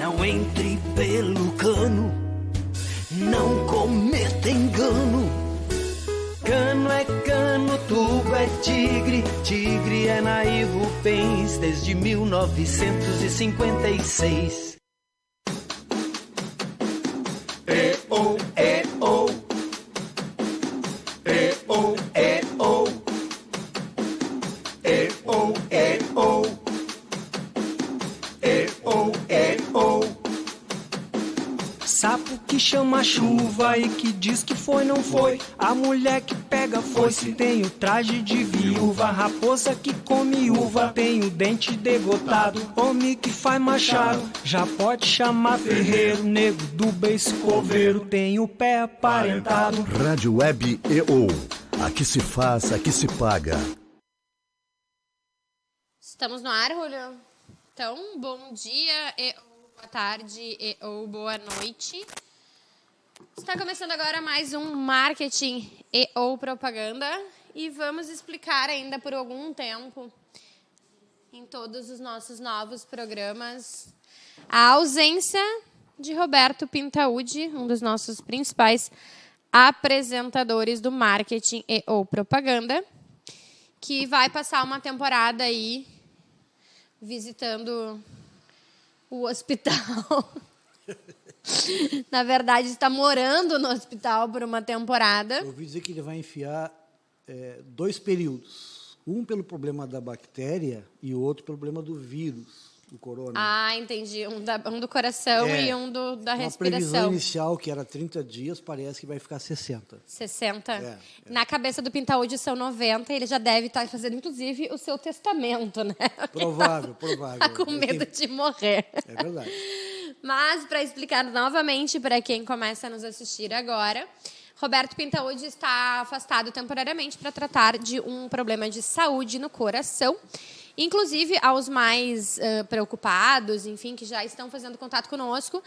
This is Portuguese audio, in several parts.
Não entre pelo cano, não cometa engano. Cano é cano, tubo é tigre, tigre é Nair Rubens desde 1956. E-oh, e-oh, e-oh, e-oh, e-oh, e-oh, e-oh, e-oh. Sapo que chama chuva e que diz que foi, não foi. A mulher que pega foice tem o traje de viúva. Raposa que come uva tem o dente degotado. Homem que faz machado já pode chamar ferreiro. Nego do beiço coveiro tem o pé aparentado. Rádio Web EO. Aqui se faz, aqui se paga. Estamos no ar, Julio? Então, bom dia boa tarde ou boa noite. Está começando agora mais um marketing ou propaganda e vamos explicar ainda por algum tempo em todos os nossos novos programas a ausência de Roberto Pintaúdi, um dos nossos principais apresentadores do marketing ou propaganda, que vai passar uma temporada aí visitando o hospital. Na verdade, está morando no hospital por uma temporada. Eu ouvi dizer que ele vai enfiar 2 períodos. Um pelo problema da bactéria e o outro pelo problema do vírus, do corona. Ah, entendi. Um do coração e um da respiração. A previsão inicial, que era 30 dias, parece que vai ficar 60. 60? Na cabeça do Pintaúdi são 90. Ele já deve estar fazendo, inclusive, o seu testamento, né? Provável. Tá com medo de morrer. É verdade. Mas, para explicar novamente para quem começa a nos assistir agora, Roberto Pintaúdi está afastado temporariamente para tratar de um problema de saúde no coração. Inclusive, aos mais preocupados, enfim, que já estão fazendo contato conosco,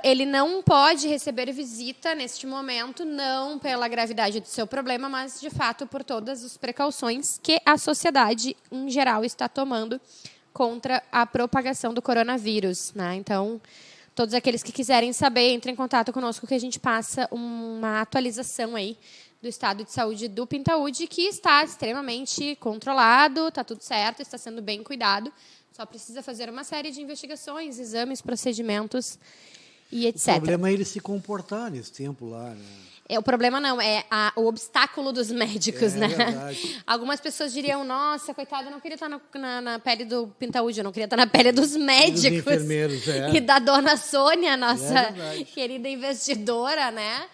ele não pode receber visita neste momento, não pela gravidade do seu problema, mas, de fato, por todas as precauções que a sociedade, em geral, está tomando contra a propagação do coronavírus, né? Então, todos aqueles que quiserem saber, entrem em contato conosco que a gente passa uma atualização aí do estado de saúde do Pintaúdi, que está extremamente controlado, está tudo certo, está sendo bem cuidado, só precisa fazer uma série de investigações, exames, procedimentos e etc. O problema é ele se comportar nesse tempo lá, né? O problema não, é o obstáculo dos médicos, né? Verdade. Algumas pessoas diriam, nossa, coitada, eu não queria estar na pele do Pintaúdi, eu não queria estar na pele dos médicos. E dos enfermeiros, E da dona Sônia, nossa querida investidora, né?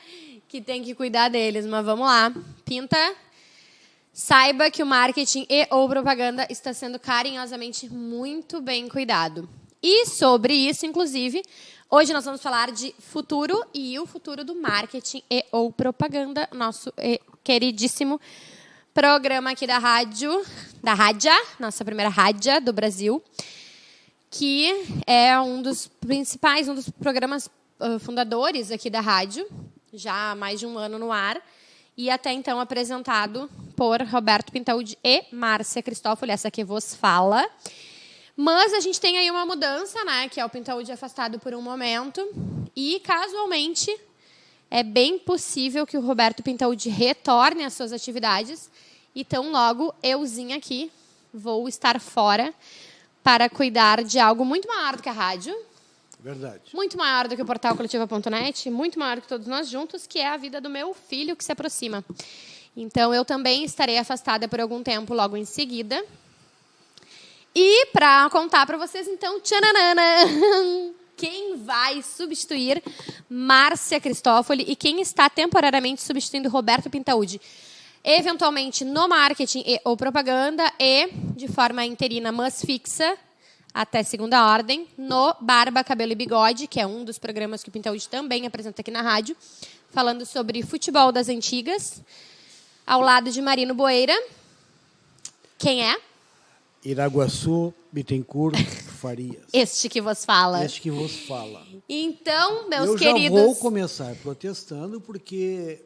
Que tem que cuidar deles. Mas vamos lá. Pinta, saiba que o marketing ou propaganda está sendo carinhosamente muito bem cuidado. E sobre isso, inclusive, hoje nós vamos falar de futuro e o futuro do marketing ou propaganda, nosso queridíssimo programa aqui da rádio, nossa primeira rádio do Brasil, que é um dos principais, um dos programas fundadores aqui da rádio, já há mais de um ano no ar, e até então apresentado por Roberto Pintaúdi e Márcia Cristófoli, essa que vos fala. Mas a gente tem aí uma mudança, né, que é o Pintaúdi afastado por um momento, e casualmente é bem possível que o Roberto Pintaúdi retorne às suas atividades, e tão logo euzinha aqui vou estar fora para cuidar de algo muito maior do que a rádio. Verdade. Muito maior do que o portal coletiva.net, muito maior que todos nós juntos, que é a vida do meu filho que se aproxima. Então, eu também estarei afastada por algum tempo logo em seguida. E para contar para vocês, então, tchananana, quem vai substituir Márcia Cristófoli e quem está temporariamente substituindo Roberto Pintaúdi. Eventualmente no marketing ou propaganda e, de forma interina, mas fixa, até segunda ordem, no Barba, Cabelo e Bigode, que é um dos programas que o Pintaúdi também apresenta aqui na rádio, falando sobre futebol das antigas, ao lado de Marino Boeira. Quem é? Iraguaçu, Bittencourt, Farias. Este que vos fala. Este que vos fala. Então, meus eu queridos... Eu já vou começar protestando porque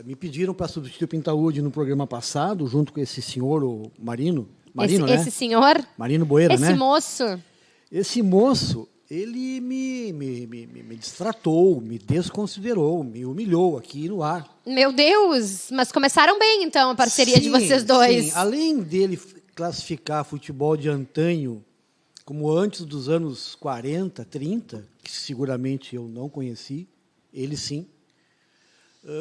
me pediram para substituir o Pintaúdi no programa passado, junto com esse senhor, o Marino, né? Esse senhor? Marino Boeira, esse né? Moço. Esse moço, ele me destratou, me desconsiderou, me humilhou aqui no ar. Meu Deus, mas começaram bem, então, a parceria de Sim, vocês dois. Sim. Além dele classificar futebol de antanho como antes dos anos 40, 30, que seguramente eu não conheci, ele sim.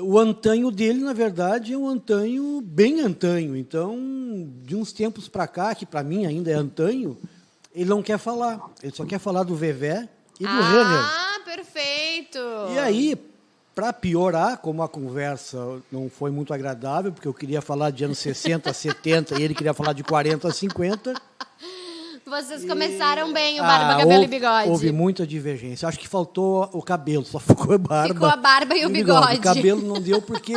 O antanho dele, na verdade, é um antanho bem antanho. Então, de uns tempos para cá, que para mim ainda é antanho, ele não quer falar. Ele só quer falar do Vevé e do Renner. Ah, perfeito. E aí, para piorar, como a conversa não foi muito agradável, porque eu queria falar de anos 60, 70 e ele queria falar de 40, 50... Vocês começaram bem, o barba, cabelo e bigode. Houve muita divergência. Acho que faltou o cabelo, só ficou a barba. Ficou a barba e o bigode. O cabelo não deu porque,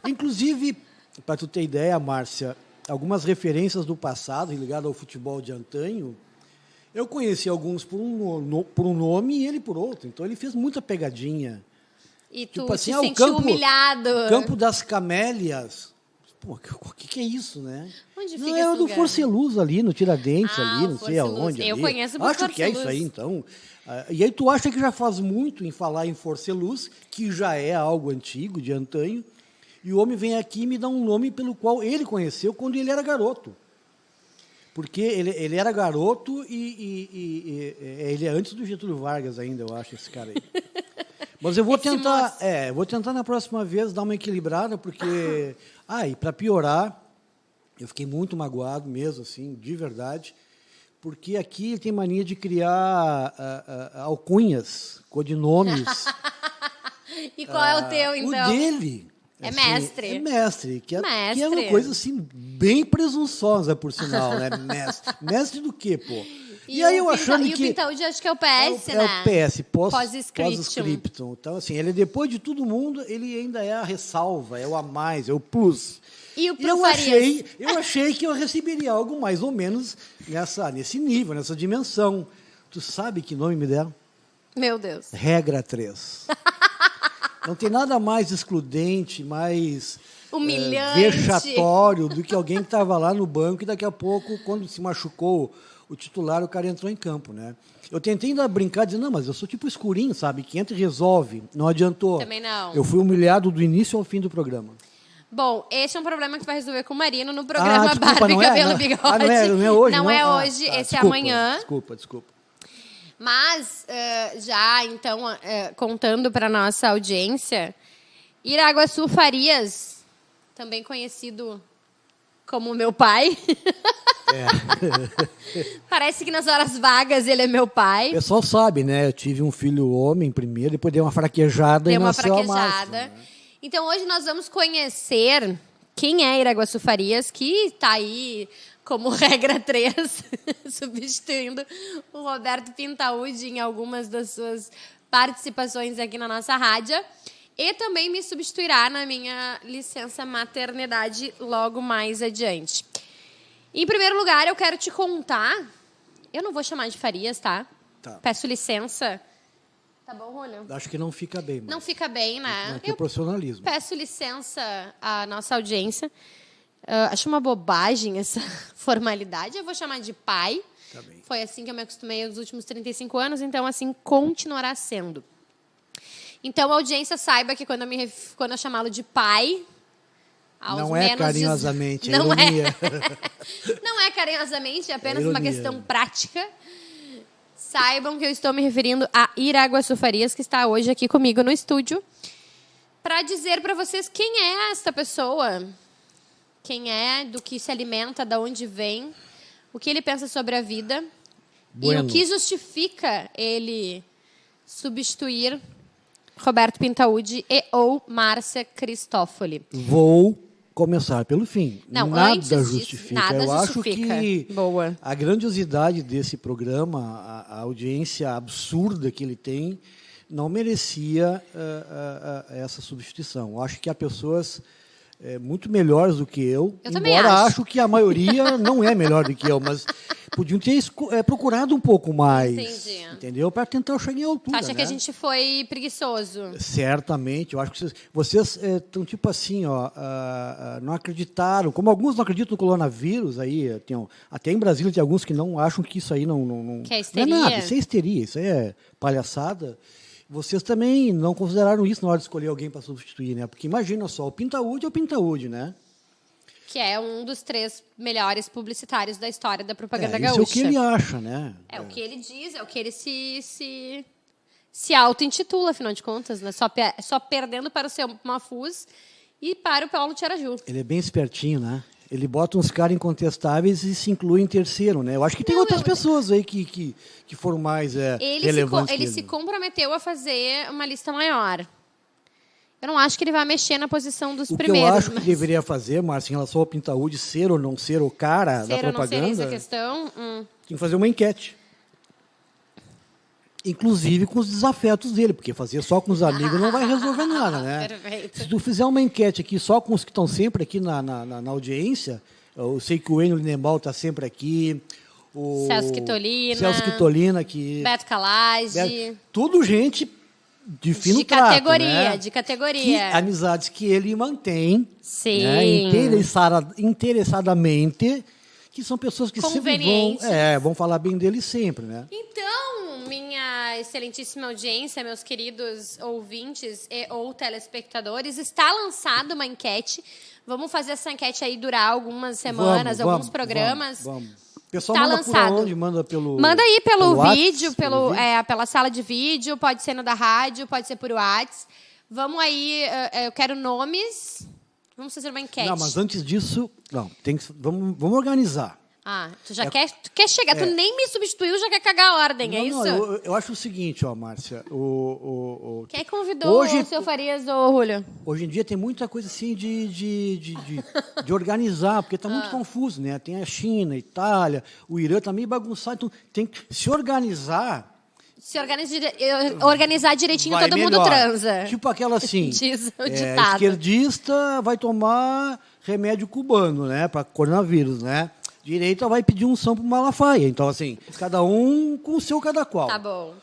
inclusive, para tu ter ideia, Márcia, algumas referências do passado ligadas ao futebol de antanho, eu conheci alguns por um nome e ele por outro. Então ele fez muita pegadinha. E tu Tipo assim, te o sentiu humilhado. Campo das Camélias. Pô, o que é isso, né? Onde não, fica era esse do lugar? Forceluz ali, no Tiradentes, ali, o não sei Forceluz. aonde. Eu ali. conheço por Acho que é Forceluz. isso aí, então. E aí tu acha que já faz muito em falar em Forceluz, que já é algo antigo, de antanho, e o homem vem aqui e me dá um nome pelo qual ele conheceu quando ele era garoto. Porque ele era garoto e ele é antes do Getúlio Vargas ainda, eu acho, esse cara aí. Mas eu vou tentar na próxima vez dar uma equilibrada, porque... e para piorar, eu fiquei muito magoado mesmo, assim, de verdade, porque aqui ele tem mania de criar alcunhas, codinomes. E qual é o teu, então? O dele... É assim, mestre. É mestre, que é Mestre. uma coisa, assim, bem presunçosa, por sinal, né? Mestre. Mestre do quê, pô? E aí eu achando que... E o Pintaúdi, acho que é o PS, é né? o PS, Pós-scriptum. pós-scriptum. Então, assim, ele depois de todo mundo, ele ainda é a ressalva, é o a mais, é o plus. E o eu Farias? achei que eu receberia algo mais ou menos nesse nível, nessa dimensão. Tu sabe que nome me deram? Meu Deus. Regra 3. Não tem nada mais excludente, mais humilhante, vexatório do que alguém que estava lá no banco e daqui a pouco, quando se machucou o titular, o cara entrou em campo, né? Eu tentei ainda brincar, dizendo, não, mas eu sou tipo escurinho, sabe? Que entra e resolve. Não adiantou. Também não. Eu fui humilhado do início ao fim do programa. Bom, esse é um problema que tu vai resolver com o Marino no programa desculpa, Barba e não é? Cabelo Não. e Bigode. Não é hoje? Não é hoje, esse desculpa, é amanhã. Desculpa. Mas, já, então, contando para nossa audiência, Iraguaçu Farias, também conhecido como meu pai. Parece que nas horas vagas ele é meu pai. O pessoal sabe, né? Eu tive um filho homem primeiro, depois dei uma fraquejada e nasceu a Márcia, né? Então, hoje nós vamos conhecer quem é Iraguaçu Farias, que está aí como regra 3, substituindo o Roberto Pintaúdi em algumas das suas participações aqui na nossa rádio. E também me substituirá na minha licença maternidade logo mais adiante. Em primeiro lugar, eu quero te contar... Eu não vou chamar de Farias, tá? Peço licença. Tá bom, Rúlio? Acho que não fica bem. Mas não fica bem, né? não tem profissionalismo. Peço licença à nossa audiência. Acho uma bobagem essa formalidade. Eu vou chamar de pai. Tá bem. Foi assim que eu me acostumei nos últimos 35 anos, então assim continuará sendo. Então a audiência saiba que quando eu chamá-lo de pai... Não é carinhosamente, é não ironia. Não é carinhosamente, é apenas uma ironia. questão prática. Saibam que eu estou me referindo a Iraguaçu Farias, que está hoje aqui comigo no estúdio, para dizer para vocês quem é esta pessoa, quem é, do que se alimenta, de onde vem, o que ele pensa sobre a vida e o que justifica ele substituir Roberto Pintaúdi e ou Márcia Cristófoli. Vou começar pelo fim. Não, nada antes disso, justifica. nada Eu justifica. acho que Boa. a grandiosidade desse programa, a audiência absurda que ele tem, não merecia essa substituição. Eu acho que há pessoas muito melhores do que eu, também embora acho. acho que a maioria não é melhor do que eu, mas podiam ter procurado um pouco mais. Entendi. Entendeu? Para tentar chegar em altura. Acha que a gente foi preguiçoso? Certamente. Eu acho que vocês estão tipo assim, ó, não acreditaram. Como alguns não acreditam no coronavírus, aí, até em Brasília tem alguns que não acham que isso aí não. Que é histeria? Não é nada, isso é histeria, isso aí é palhaçada. Vocês também não consideraram isso na hora de escolher alguém para substituir, né? Porque imagina só, o Pintaúde é o Pintaúde, né? Que é um dos 3 melhores publicitários da história da propaganda Isso gaúcha. é o que ele acha, né? É o que ele diz, é o que ele se auto-intitula, afinal de contas, né? Só perdendo para o seu Mafuz e para o Paulo Tiaraju. Ele é bem espertinho, né? Ele bota uns caras incontestáveis e se inclui em terceiro, né? Eu acho que tem outras pessoas aí que foram mais relevantes. Ele se comprometeu a fazer uma lista maior. Eu não acho que ele vai mexer na posição dos primeiros. O que eu acho que deveria fazer, Márcia, em relação ao Pintaúde, ser ou não ser o cara da propaganda... Ser ou não ser essa questão? Tem que fazer uma enquete. Inclusive com os desafetos dele, porque fazer só com os amigos não vai resolver nada, né? Perfeito. Se tu fizer uma enquete aqui só com os que estão sempre aqui na audiência, eu sei que o Enio Linembal está sempre aqui, o Celso Quitolina, que... Beto Calage. Tudo gente de fino de trato, categoria, né? de categoria. Amizades que ele mantém, Sim. né? Interessadamente, que são pessoas que sempre vão falar bem dele sempre, né? Então, minha excelentíssima audiência, meus queridos ouvintes ou telespectadores, está lançada uma enquete. Vamos fazer essa enquete aí durar algumas semanas, alguns programas. Vamos. O pessoal Tá manda lançado. por onde? Manda aí pelo vídeo, WhatsApp, pela sala de vídeo, pode ser no da rádio, pode ser por WhatsApp. Vamos aí, eu quero nomes. Vamos fazer uma enquete. Não, mas antes disso, vamos organizar. Ah, tu quer chegar, tu nem me substituiu, já quer cagar a ordem, é isso? Eu acho o seguinte, ó, Márcia. Quem convidou o seu Farias ou Julio? Hoje em dia tem muita coisa assim de organizar, porque está muito confuso, né? Tem a China, a Itália, o Irã está meio bagunçado, então tem que se organizar. Se organizar direitinho, todo mundo transa. Tipo aquela assim, Diz o ditado. esquerdista vai tomar remédio cubano, né? Para coronavírus, né? Direita vai pedir unção para o Malafaia. Então, assim, cada um com o seu cada qual. Tá bom.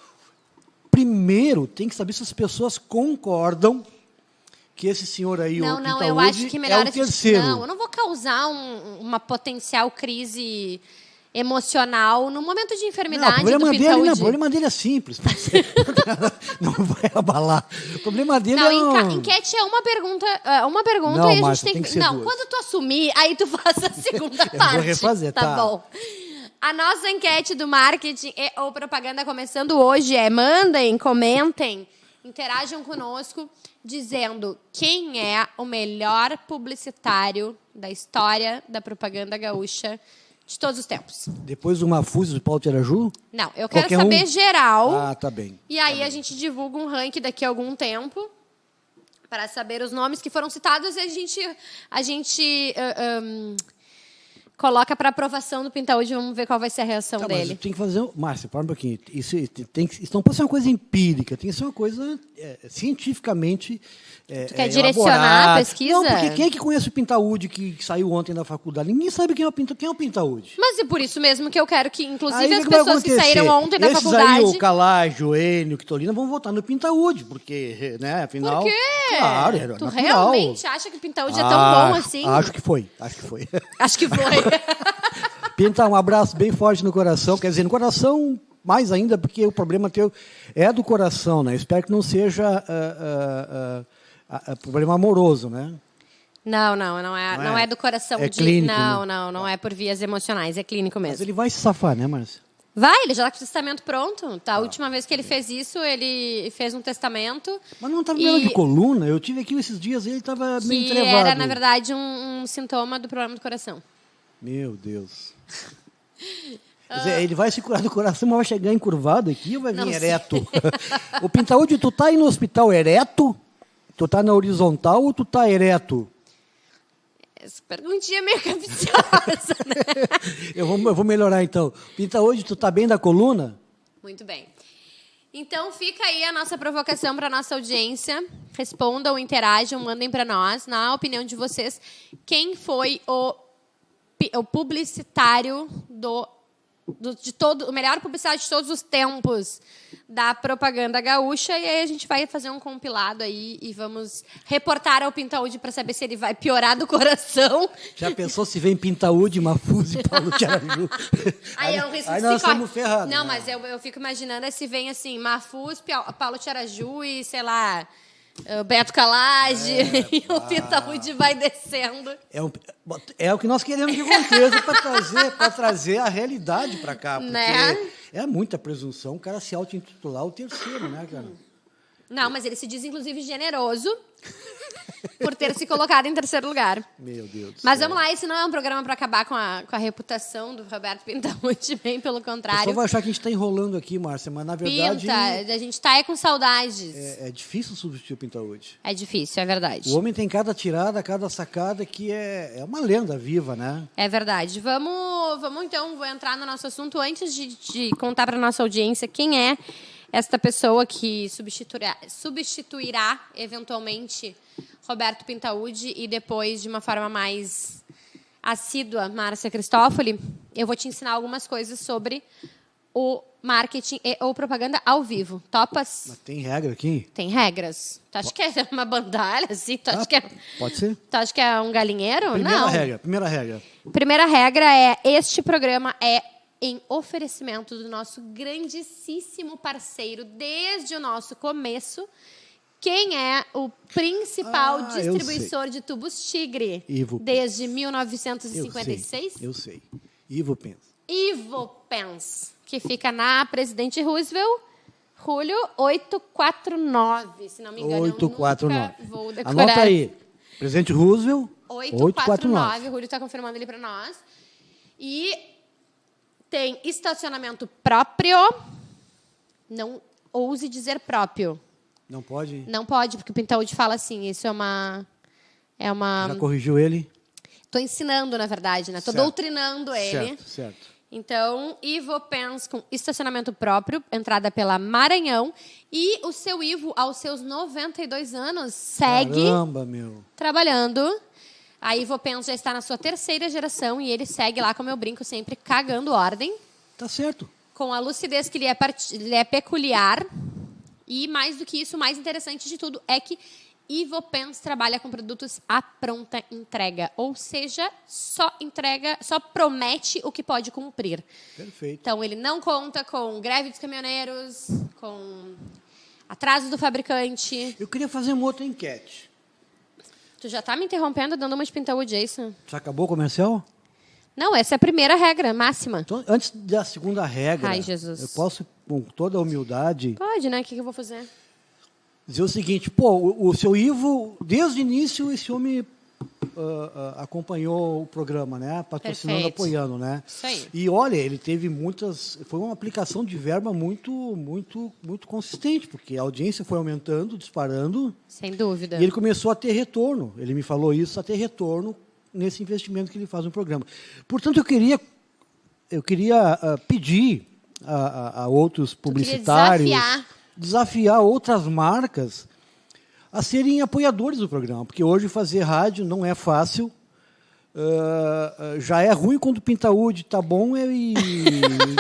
Primeiro, tem que saber se as pessoas concordam que esse senhor aí, o Pintaúde, eu acho que melhor é o terceiro. Não, eu não vou causar uma potencial crise emocional no momento de enfermidade do Pintaúde. O problema dele é simples. Não vai abalar. O problema dele enquete é uma pergunta não, e a Márcia, gente tem que ser duas. Quando tu assumir, aí tu faz a segunda parte. Vou refazer, tá? Bom. A nossa enquete do marketing ou propaganda começando hoje mandem, comentem, interajam conosco, dizendo quem é o melhor publicitário da história da propaganda gaúcha de todos os tempos. Depois do Mafuz do Paulo Tiaraju? Não, eu quero saber geral. Ah, tá bem. E aí a gente divulga um ranking daqui a algum tempo para saber os nomes que foram citados e a gente coloca para aprovação do Pintaúde. Vamos ver qual vai ser a reação dele. Mas tem que fazer... Márcia, para um pouquinho. Isso não pode ser uma coisa empírica, tem que ser uma coisa cientificamente tu quer direcionar a pesquisa? Não, porque quem é que conhece o Pintaúde que saiu ontem da faculdade? Ninguém sabe quem é o Pintaúde. Mas é por isso mesmo que eu quero que, inclusive, aí, as pessoas que saíram ontem da faculdade... Aí, o Calage, o Enio, o Quitolina vão votar no Pintaúde, porque, né, afinal... Por quê? Claro, era tu natural. Realmente acha que o Pintaúde é tão bom assim? Acho que foi. Acho que foi. Pinta, um abraço bem forte no coração. Quer dizer, no coração mais ainda, porque o problema teu é do coração, né? Espero que não seja problema amoroso, né? Não é do coração. É clínico, não é por vias emocionais, é clínico mesmo. Mas ele vai se safar, né, Márcia? Vai, ele já está com o testamento pronto. Tá? A última vez que ele fez isso, ele fez um testamento. Mas não estava problema de coluna? Eu tive aqui esses dias e ele estava meio que entrevado. Era, na verdade, um sintoma do problema do coração. Meu Deus. Quer dizer, ele vai se curar do coração, mas vai chegar encurvado aqui ou vai vir ereto? O Pintaúde, tu tá aí no hospital ereto? Tu tá na horizontal ou tu tá ereto? Essa perguntinha é meio capciosa, né? eu vou melhorar, então. Pintaúde, tu tá bem da coluna? Muito bem. Então, fica aí a nossa provocação para a nossa audiência. Respondam, interajam, mandem para nós, na opinião de vocês, quem foi o publicitário do o melhor publicidade de todos os tempos da propaganda gaúcha, e aí a gente vai fazer um compilado aí e vamos reportar ao Pintaúde para saber se ele vai piorar do coração. Já pensou se vem Pintaúde, Mafuz e Paulo Tiaraju? Aí é um risco aí de nós se corre. estamos ferrados. Não, né? mas eu fico imaginando se vem assim, Mafuz, Paulo Tiaraju e, sei lá, Beto Calage, e o Pintaúde vai descendo. É o que nós queremos que aconteça para trazer a realidade para cá. Porque Né? é muita presunção o cara se auto-intitular o terceiro, né, cara? Não, mas ele se diz, inclusive, generoso por ter se colocado em terceiro lugar. Meu Deus do Mas céu. vamos lá, esse não é um programa para acabar com a reputação do Roberto Pintaúde, bem pelo O pessoal contrário. vai achar que a gente está enrolando aqui, Márcia, mas na verdade Pinta, a gente tá aí com saudades. é difícil substituir o Pintaúde. É difícil, é verdade. O homem tem cada tirada, cada sacada que é uma lenda viva, né? É verdade. Vamos então, vou entrar no nosso assunto antes de contar para nossa audiência quem é esta pessoa que substituirá eventualmente Roberto Pintaúde e depois, de uma forma mais assídua, Márcia Cristófoli. Eu vou te ensinar algumas coisas sobre o marketing ou propaganda ao vivo. Topas? Mas tem regra aqui? Tem regras. Tu acha que é uma bandalha, assim? Tu acha que é... Pode ser? Tu acha que é um galinheiro? Primeira Não. regra. Primeira regra é: este programa é em oferecimento do nosso grandíssimo parceiro desde o nosso começo. Quem é o principal eu distribuidor de tubos Tigre Ivo desde Eu 1956? sei. Ivo Pens. Ivo Pens, que fica na Presidente Roosevelt, Julio 849, se não me engano. 849. Eu nunca vou decorar. Anota aí. Presidente Roosevelt, 849. O Julio está confirmando ali para nós. E tem estacionamento próprio. Não ouse dizer próprio. Não pode? Não pode, porque o Pintaúde fala assim. Isso é uma... Já corrigiu ele? Estou ensinando, na verdade, né? Estou Certo. doutrinando ele. Certo. Então, Ivo Pens com estacionamento próprio, entrada pela Maranhão. E o seu Ivo, aos seus 92 anos, segue Caramba, meu. trabalhando. A Ivo Pens já está na sua terceira geração e ele segue lá, como eu brinco sempre, cagando ordem, Tá certo. com a lucidez que lhe é peculiar. E mais do que isso, o mais interessante de tudo é que Ivo Pens trabalha com produtos à pronta entrega, ou seja, só promete o que pode cumprir. Perfeito. Então, ele não conta com greve dos caminhoneiros, com atrasos do fabricante. Eu queria fazer uma outra enquete. Tu já tá me interrompendo, dando uma de Pintaúde, é isso? Já acabou o comercial? Não, essa é a primeira regra, máxima. Então, antes da segunda regra, Ai, Jesus. eu posso, com toda a humildade, Pode, né? O que eu vou fazer? dizer o seguinte, o seu Ivo, desde o início, esse homem acompanhou o programa, né? Patrocinando, Perfeito. apoiando, né? Isso aí. E olha, ele teve foi uma aplicação de verba muito consistente, porque a audiência foi aumentando, disparando, Sem dúvida. e ele começou a ter retorno. Ele me falou isso, a ter retorno nesse investimento que ele faz no programa. Portanto, eu queria pedir a outros publicitários, desafiar outras marcas a serem apoiadores do programa, porque hoje fazer rádio não é fácil. Já é ruim quando o Pintaúde está bom e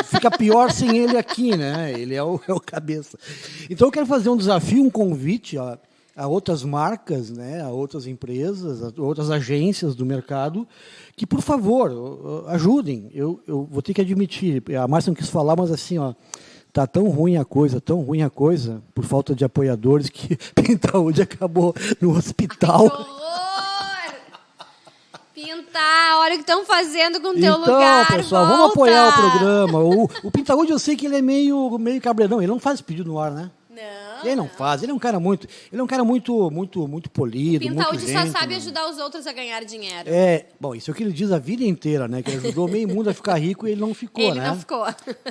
fica pior sem ele aqui, né? Ele é o cabeça. Então eu quero fazer um desafio, um convite a outras marcas, né? A outras empresas, a outras agências do mercado, que, por favor, ajudem. Eu vou ter que admitir, a Márcia não quis falar, mas assim, tá tão ruim a coisa, por falta de apoiadores, que Pintaúde acabou no hospital. Que horror! Pintar, olha o que estão fazendo com o teu Então, lugar. pessoal, volta! vamos apoiar o programa. O Pintaúde, eu sei que ele é meio cabreirão, ele não faz pedido no ar, né? Não. Ele não faz, ele é um cara muito polido, Pintaúde muito só gente, sabe né? ajudar os outros a ganhar dinheiro. Bom, isso é o que ele diz a vida inteira, né? Que ele ajudou meio mundo a ficar rico e ele não ficou, Ele né? não ficou.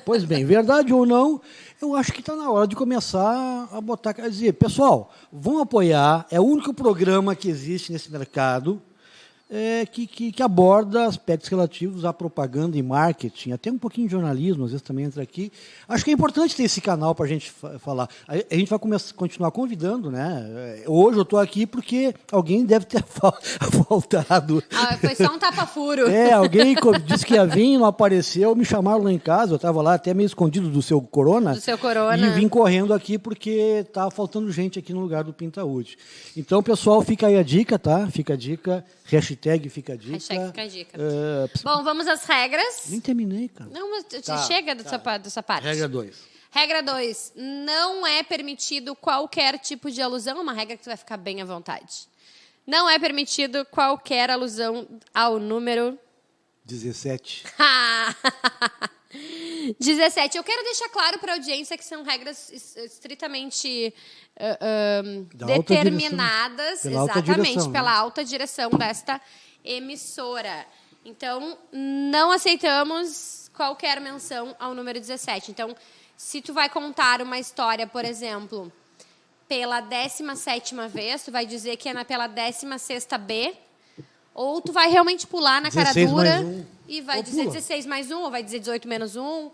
Pois bem, verdade ou não, eu acho que está na hora de começar a botar... Quer dizer, pessoal, vão apoiar, é o único programa que existe nesse mercado que aborda aspectos relativos à propaganda e marketing, até um pouquinho de jornalismo, às vezes também entra aqui. Acho que é importante ter esse canal para a gente falar. A gente vai continuar convidando, né? Hoje eu estou aqui porque alguém deve ter faltado. Foi só um tapa-furo. Alguém disse que ia vir, não apareceu, me chamaram lá em casa, eu estava lá até meio escondido do seu corona. Do seu corona. E vim correndo aqui porque estava faltando gente aqui no lugar do Pintaúde. Então, pessoal, fica aí a dica, tá? Fica a dica. Hashtag fica a dica. Hashtag fica a dica. Bom, vamos às regras. Nem terminei, cara. Não, mas chega dessa parte. Regra 2. Regra 2. Não é permitido qualquer tipo de alusão. É uma regra que tu vai ficar bem à vontade. Não é permitido qualquer alusão ao número... 17. 17. Eu quero deixar claro para a audiência que são regras estritamente determinadas, exatamente, pela alta direção desta emissora. Então, não aceitamos qualquer menção ao número 17. Então, se tu vai contar uma história, por exemplo, pela 17ª vez, tu vai dizer que é pela 16ª B, ou tu vai realmente pular na cara dura e vai dizer 16 mais 1, ou vai dizer 18 menos 1,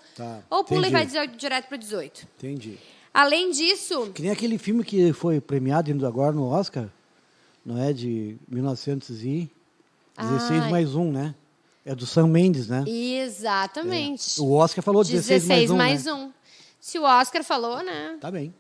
ou pula e vai dizer direto para 18. Entendi. Além disso... Que nem aquele filme que foi premiado indo agora no Oscar, não é? De 1916 mais 1, né? É do Sam Mendes, né? Exatamente. O Oscar falou 16 mais 1. Né? Se o Oscar falou, né? Tá bem.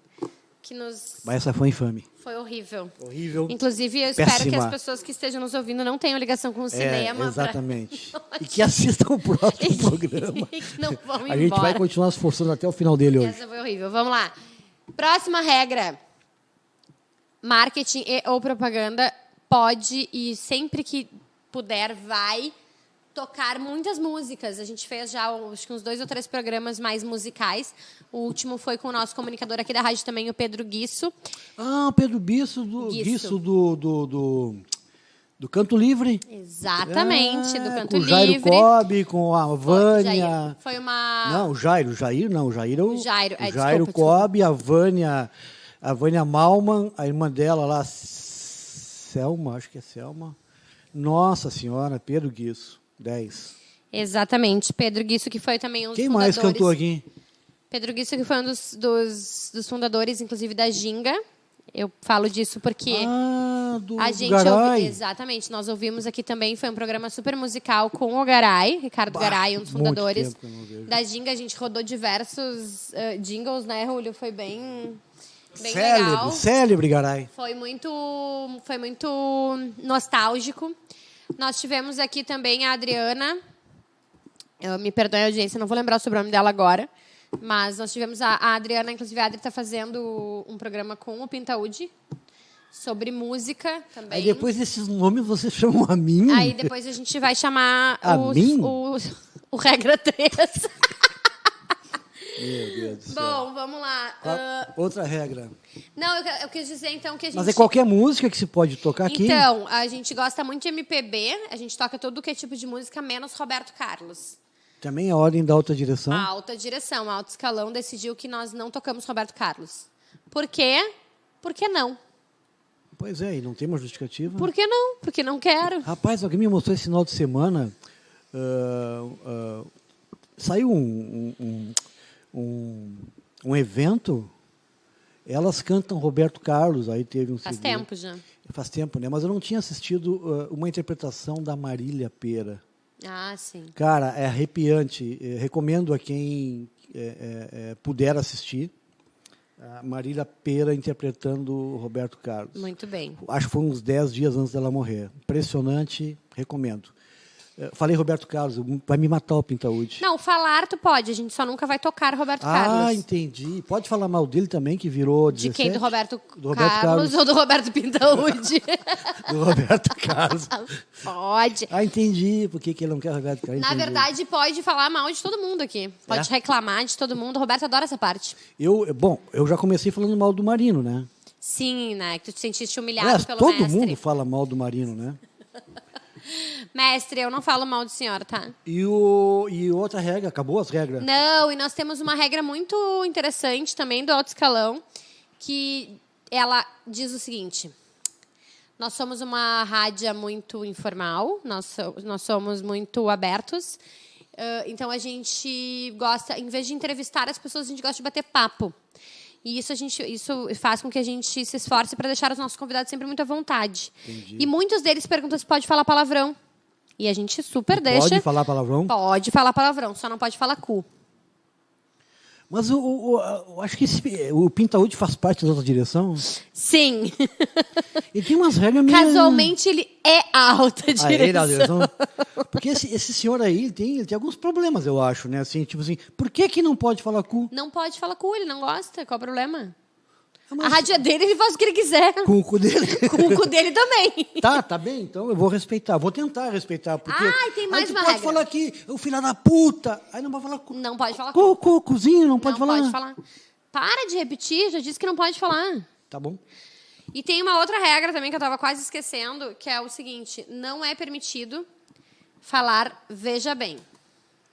Mas essa foi infame. Foi horrível. Horrível. Inclusive, eu espero que as pessoas que estejam nos ouvindo não tenham ligação com o cinema. Exatamente. E que assistam o próximo programa. E que não vão embora. A gente vai continuar se esforçando até o final dele hoje. Essa foi horrível. Vamos lá. Próxima regra. Marketing e ou propaganda pode e sempre que puder vai tocar muitas músicas. A gente fez já acho que uns 2 ou 3 programas mais musicais. O último foi com o nosso comunicador aqui da rádio também, o Pedro Guiço. O Pedro Guiço do Canto Livre. Exatamente, do Canto com Livre. Com o Jairo Cobb, com a Vânia. Foi uma... Não, o Jairo não. O Jairo, desculpa. Cobb, a Vânia Malman, a irmã dela lá, Selma, acho que é Selma. Nossa Senhora, Pedro Guiço. 10. Exatamente. Pedro Guiço, que foi também um dos Quem fundadores. mais cantou aqui? Pedro Guiço, que foi um dos fundadores, inclusive, da Ginga. Eu falo disso porque a gente Garay. Exatamente. Nós ouvimos aqui também, foi um programa super musical com o Garay, Ricardo Garay, um dos fundadores da Ginga. A gente rodou diversos jingles, né, Rúlio? Foi bem legal. Célebre, Garay. Foi muito nostálgico. Nós tivemos aqui também a Adriana. Me perdoe a audiência, não vou lembrar o sobrenome dela agora. Mas nós tivemos a Adriana, inclusive a Adri está fazendo um programa com o Pintaúde sobre música também. Aí depois desses nomes vocês chamam a mim? Aí depois a gente vai chamar o Regra 3. Meu Deus do céu. Bom, vamos lá. Outra regra. Não, eu quis dizer então que a gente... Mas é qualquer música que se pode tocar aqui? Então, a gente gosta muito de MPB, a gente toca todo que é tipo de música, menos Roberto Carlos. Também a ordem da alta direção? A alta direção, a alto escalão decidiu que nós não tocamos Roberto Carlos. Por quê? Por que não? Pois é, e não tem uma justificativa? Por que não? Porque não quero. Rapaz, alguém me mostrou esse final de semana, saiu um evento, elas cantam Roberto Carlos, aí teve um Faz CD. tempo já. Faz tempo, né? Mas eu não tinha assistido uma interpretação da Marília Pêra. Ah, sim. Cara, é arrepiante. Recomendo a quem puder assistir. A Marília Pêra interpretando o Roberto Carlos. Muito bem. Acho que foi uns 10 dias antes dela morrer. Impressionante, recomendo. Falei Roberto Carlos, vai me matar o Pintaúde. Não, falar tu pode, a gente só nunca vai tocar Roberto Carlos. Entendi. Pode falar mal dele também, que virou 17? De quem? Do Roberto Carlos ou do Roberto Pintaúde? Do Roberto Carlos. Pode. Entendi. Por que ele não quer Roberto Carlos? Na verdade, pode falar mal de todo mundo aqui. Pode reclamar de todo mundo. O Roberto adora essa parte. Eu já comecei falando mal do Marino, né? Sim, né? Que tu te sentiste humilhado pelo todo mestre. mundo fala mal do Marino, né? Mestre, eu não falo mal do senhor, tá? E outra regra, acabou as regras? Não, e nós temos uma regra muito interessante também do alto escalão, que ela diz o seguinte: Nós somos uma rádio muito informal, nós somos muito abertos. Então, a gente gosta, em vez de entrevistar as pessoas, a gente gosta de bater papo. E isso faz com que a gente se esforce para deixar os nossos convidados sempre muito à vontade. Entendi. E muitos deles perguntam se pode falar palavrão. E a gente super deixa. Pode falar palavrão? Pode falar palavrão, só não pode falar cu. Mas eu acho que o Pintaúde faz parte da outra direção. Sim. Ele tem umas regras meio... Casualmente, ele é a alta direção. Ele é a direção? Porque esse senhor aí, ele tem alguns problemas, eu acho, né? Assim, tipo assim, por que não pode falar cu? Não pode falar cu, ele não gosta. Qual o problema? Mas A rádio é dele, ele faz o que ele quiser. com o cu dele? Com o cu dele também. Tá bem, então eu vou respeitar, vou tentar respeitar. Porque Ah, e tem mais aí tu uma pode regra. falar aqui, o filho da puta, aí não pode falar cu. Não pode falar cu. Cozinho, não pode Não falar. pode falar. Para de repetir, já disse que não pode falar. Tá bom. E tem uma outra regra também que eu estava quase esquecendo, que é o seguinte, não é permitido falar veja bem.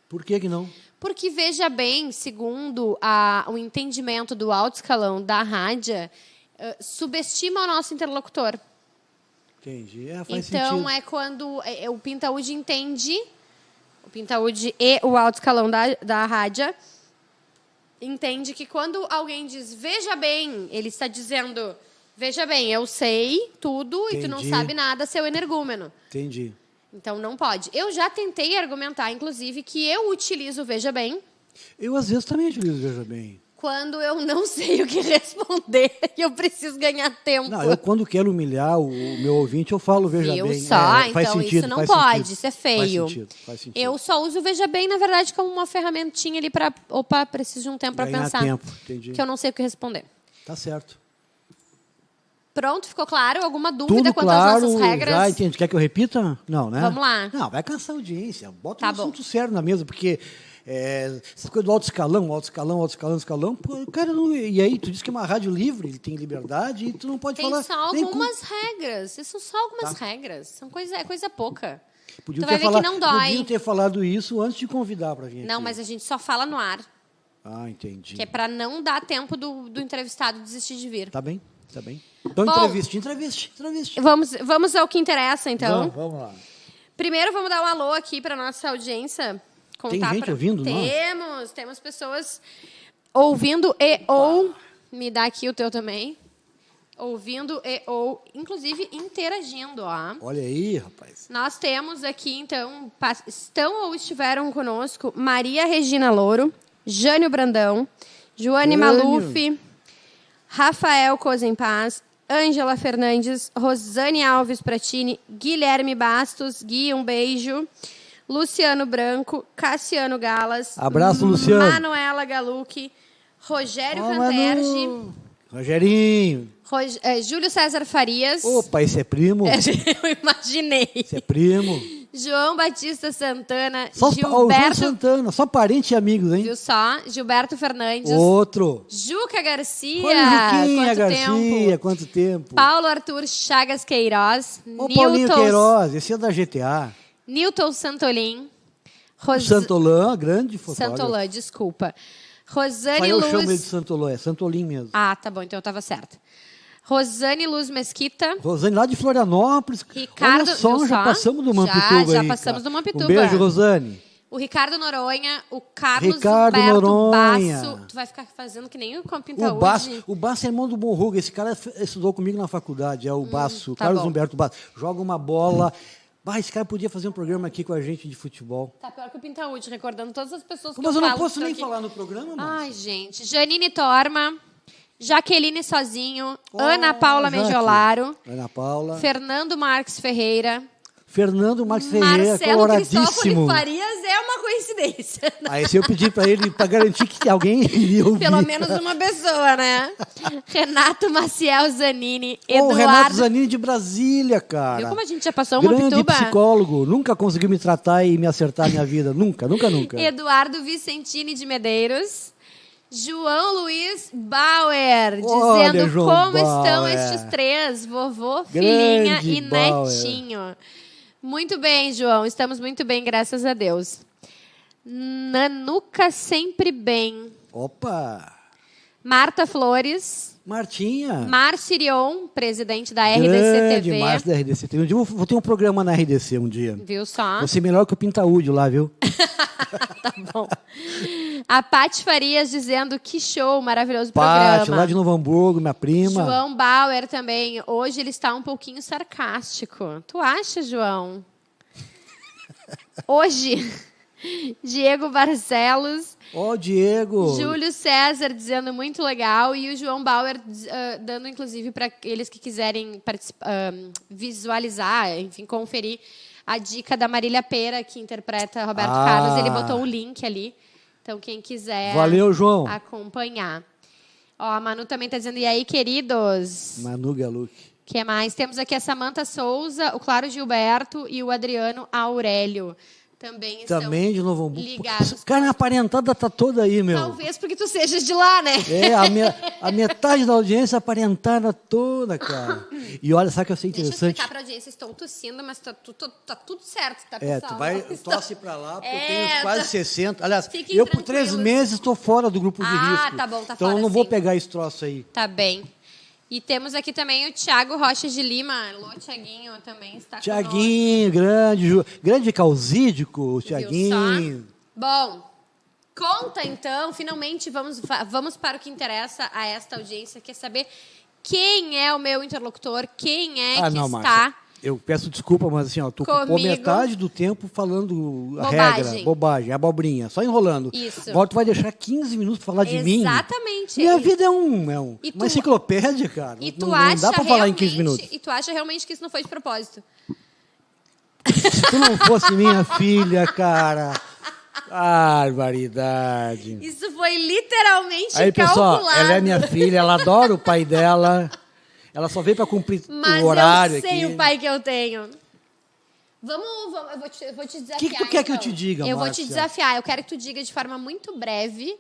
Por que não? Porque veja bem, segundo o entendimento do alto escalão da rádio, subestima o nosso interlocutor. Entendi, faz Então, sentido. é quando o Pintaúde entende, o Pintaúde e o alto escalão da rádio, entende que quando alguém diz veja bem, ele está dizendo veja bem, eu sei tudo e tu não Entendi. sabe nada, seu energúmeno. Entendi. Então, não pode. Eu já tentei argumentar, inclusive, que eu utilizo veja bem Eu, às vezes, também utilizo Veja Bem. quando eu não sei o que responder e eu preciso ganhar tempo. Não, eu quando quero humilhar o meu ouvinte, eu falo Veja Viu Bem. só? Faz Então, sentido, isso não faz pode, sentido. isso é feio. Faz sentido. Eu só uso o Veja Bem, na verdade, como uma ferramentinha ali para... Opa, preciso de um tempo para Ganhar pensar. tempo, entendi. Que eu não sei o que responder. Tá certo. Pronto, ficou claro? Alguma dúvida Tudo quanto claro, às nossas regras? já entendi. Quer que eu repita? Não, né? Vamos lá. Não, vai cansar a audiência. Bota Tá um bom. assunto sério na mesa, porque essa coisa do alto escalão, pô, cara, e aí, tu disse que é uma rádio livre, ele tem liberdade, e tu não pode Tem falar... só nem algumas regras. Isso são só algumas regras. É coisa pouca. Podiam Tu vai ter ver que não dói. Podiam ter falado isso antes de convidar para vir Não, aqui. mas a gente só fala no ar. Ah, entendi. Que é para não dar tempo do entrevistado desistir de vir. Tá bem. Então, Bom, entreviste. Vamos ao que interessa, então. Vamos lá. Primeiro, vamos dar um alô aqui para nossa audiência. Tem gente ouvindo nós? Temos pessoas ouvindo ou... Me dá aqui o teu também. Ouvindo ou, inclusive, interagindo, ó. Olha aí, rapaz. Nós temos aqui, então, estão ou estiveram conosco Maria Regina Louro, Jânio Brandão, Joane Jânio. Maluf, Rafael Cozenpaz, Ângela Fernandes, Rosane Alves Pratini, Guilherme Bastos, Gui, um beijo, Luciano Branco, Cassiano Galas, Abraço, Luciano. Manuela Galucci, Rogério Cantergi, Manu. Rogerinho. Júlio César Farias. Opa, esse é primo. Eu imaginei. Esse é primo. João Batista Santana, Só João Gilberto... Santana, só parente e amigos, hein? Viu só? Gilberto Fernandes. Outro. Juca Garcia. Olha, Juquinha Quanto Garcia, tempo? quanto tempo. Paulo Arthur Chagas Queiroz. Ô, Paulinho Queiroz, esse é da GTA. Newton Santolim. Santolã, grande fotógrafo. Santolã, desculpa. Só Rosane eu Luz... chamo ele de Santolã, é Santolim mesmo. Ah, tá bom, então eu estava certa. Rosane Luz Mesquita. Rosane, lá de Florianópolis. Ricardo, Olha só, viu já só? passamos do Mampituba Já aí, passamos cara. do Mampituba. Um beijo, Rosane. O Ricardo Noronha, o Carlos Ricardo Humberto Noronha. Basso. Tu vai ficar fazendo que nem o O Campintaúde. Basso é irmão do Bonruga. Esse cara estudou comigo na faculdade. É o Basso, tá Carlos bom. Humberto Basso. Joga uma bola. Esse cara podia fazer um programa aqui com a gente de futebol. Tá pior que o Pintaúde, recordando todas as pessoas que Mas eu não falo posso que nem estão aqui. falar no programa, mano. Ai, gente. Janine Torma, Jaqueline Sozinho, Oh, Ana Paula Jaque. Mediolaro, Ana Paula. Fernando Marques Ferreira, Fernando Marques Ferreira, Marcelo Cristóforo coloradíssimo. Farias é uma coincidência. Aí se eu pedir pra ele, pra garantir que alguém iria ouvir. Pelo menos uma pessoa, né? Renato Maciel Zanini, Ô, o Renato Eduardo... Zanini de Brasília, cara. Viu como a gente já passou uma Grande pituba? psicólogo. Nunca conseguiu me tratar e me acertar a minha vida. Nunca. Eduardo Vicentini de Medeiros. João Luiz Bauer, Olha, dizendo João como Bauer. estão estes três, vovô, filhinha Grande e Bauer. netinho. Muito bem, João, estamos muito bem, graças a Deus. Nanuca sempre bem. Opa! Marta Flores. Martinha. Marcirion, presidente da RDC Grande TV. Márcio da RDC TV. Um dia eu vou ter um programa na RDC um dia. Viu só? Vou ser melhor que o Pintaúdio lá, viu? Tá bom. A Paty Farias dizendo que show, maravilhoso Paty, programa. lá de Novo Hamburgo, minha prima. João Bauer também. Hoje ele está um pouquinho sarcástico. Tu acha, João? Hoje, Diego Barcelos. Ó, Diego. Júlio César dizendo muito legal. E o João Bauer dando, inclusive, para aqueles que quiserem visualizar, enfim, conferir a dica da Marília Pera, que interpreta Roberto Carlos. Ele botou o link ali. Então, quem quiser Valeu, João. acompanhar. Ó, a Manu também está dizendo, e aí, queridos? Manu Galuc. O que mais? Temos aqui a Samanta Souza, o Claro Gilberto e o Adriano Aurélio. Também estão Também de Novo Hamburgo. ligados. Cara, a parentada tá toda aí, meu. Talvez porque tu sejas de lá, né? É, a metade da audiência aparentada toda, cara. E olha, sabe o que eu sei Deixa eu interessante? explicar pra audiência, estou tossindo, mas tá tudo certo, tá, É, pessoal? tu vai, Não, tosse pra lá, porque eu É, tenho quase tá. 60. Aliás, Fiquem eu por 3 tranquilos. meses estou fora do grupo de Ah, risco. tá bom, tá então fora, eu não vou sim. pegar esse troço aí. Tá bem. E temos aqui também o Thiago Rocha de Lima. Alô, Thiaguinho também está Tiaguinho, grande causídico, o conosco. Viu Tiaguinho. só? Bom, conta então, finalmente vamos para o que interessa a esta audiência, que é saber quem é o meu interlocutor, quem é que não, está... Márcia, eu peço desculpa, mas assim, ó, tu ocupou Comigo. metade do tempo falando a Bobagem. regra, bobagem, abobrinha, só enrolando. Isso. Agora tu vai deixar 15 minutos pra falar de mim? Exatamente. Minha vida é E tu- uma enciclopédia, cara. E tu não acha dá pra falar em 15 minutos. E tu acha realmente que isso não foi de propósito? Se tu não fosse minha filha, cara. Barbaridade. Isso foi literalmente Aí, pessoal, calculado. ela é minha filha, ela adora o pai dela. Ela só veio pra cumprir Mas o horário eu sei aqui. o pai que eu tenho. Vamos, eu vou te desafiar. Que tu quer que eu então. te diga, Eu vou Márcia? te desafiar. Eu quero que tu diga de forma muito breve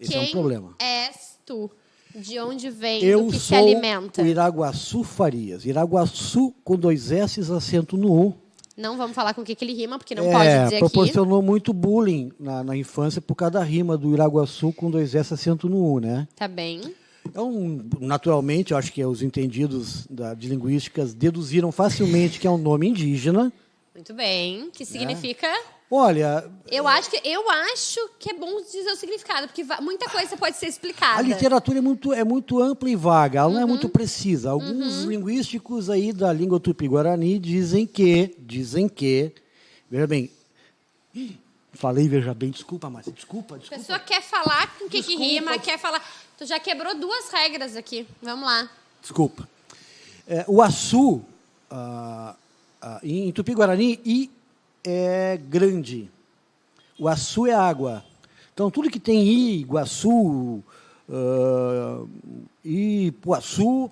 Esse quem é um problema. és tu, de onde vem, Eu do que se sou alimenta. o Iraguaçu Farias. Iraguaçu com 2 S, acento no U. Não vamos falar com o que ele rima, porque não pode dizer aqui. proporcionou muito bullying na infância por causa da rima do Iraguaçu com 2 S, acento no U, né? Tá bem. Então, naturalmente, eu acho que os entendidos de linguísticas deduziram facilmente que é um nome indígena. Muito bem. Que significa... Olha, Eu acho que é bom dizer o significado, porque muita coisa pode ser explicada. a literatura é muito ampla e vaga, ela não é muito precisa. Alguns linguísticos aí da língua tupi-guarani dizem que, veja bem, falei veja bem, desculpa, Márcia, desculpa. A pessoa quer falar com o que rima, quer falar... Tu já quebrou 2 regras aqui. Vamos lá. Desculpa. O açu, em tupi-guarani, é grande. O açu é água. Então, tudo que tem Iguaçu, Ipuaçu,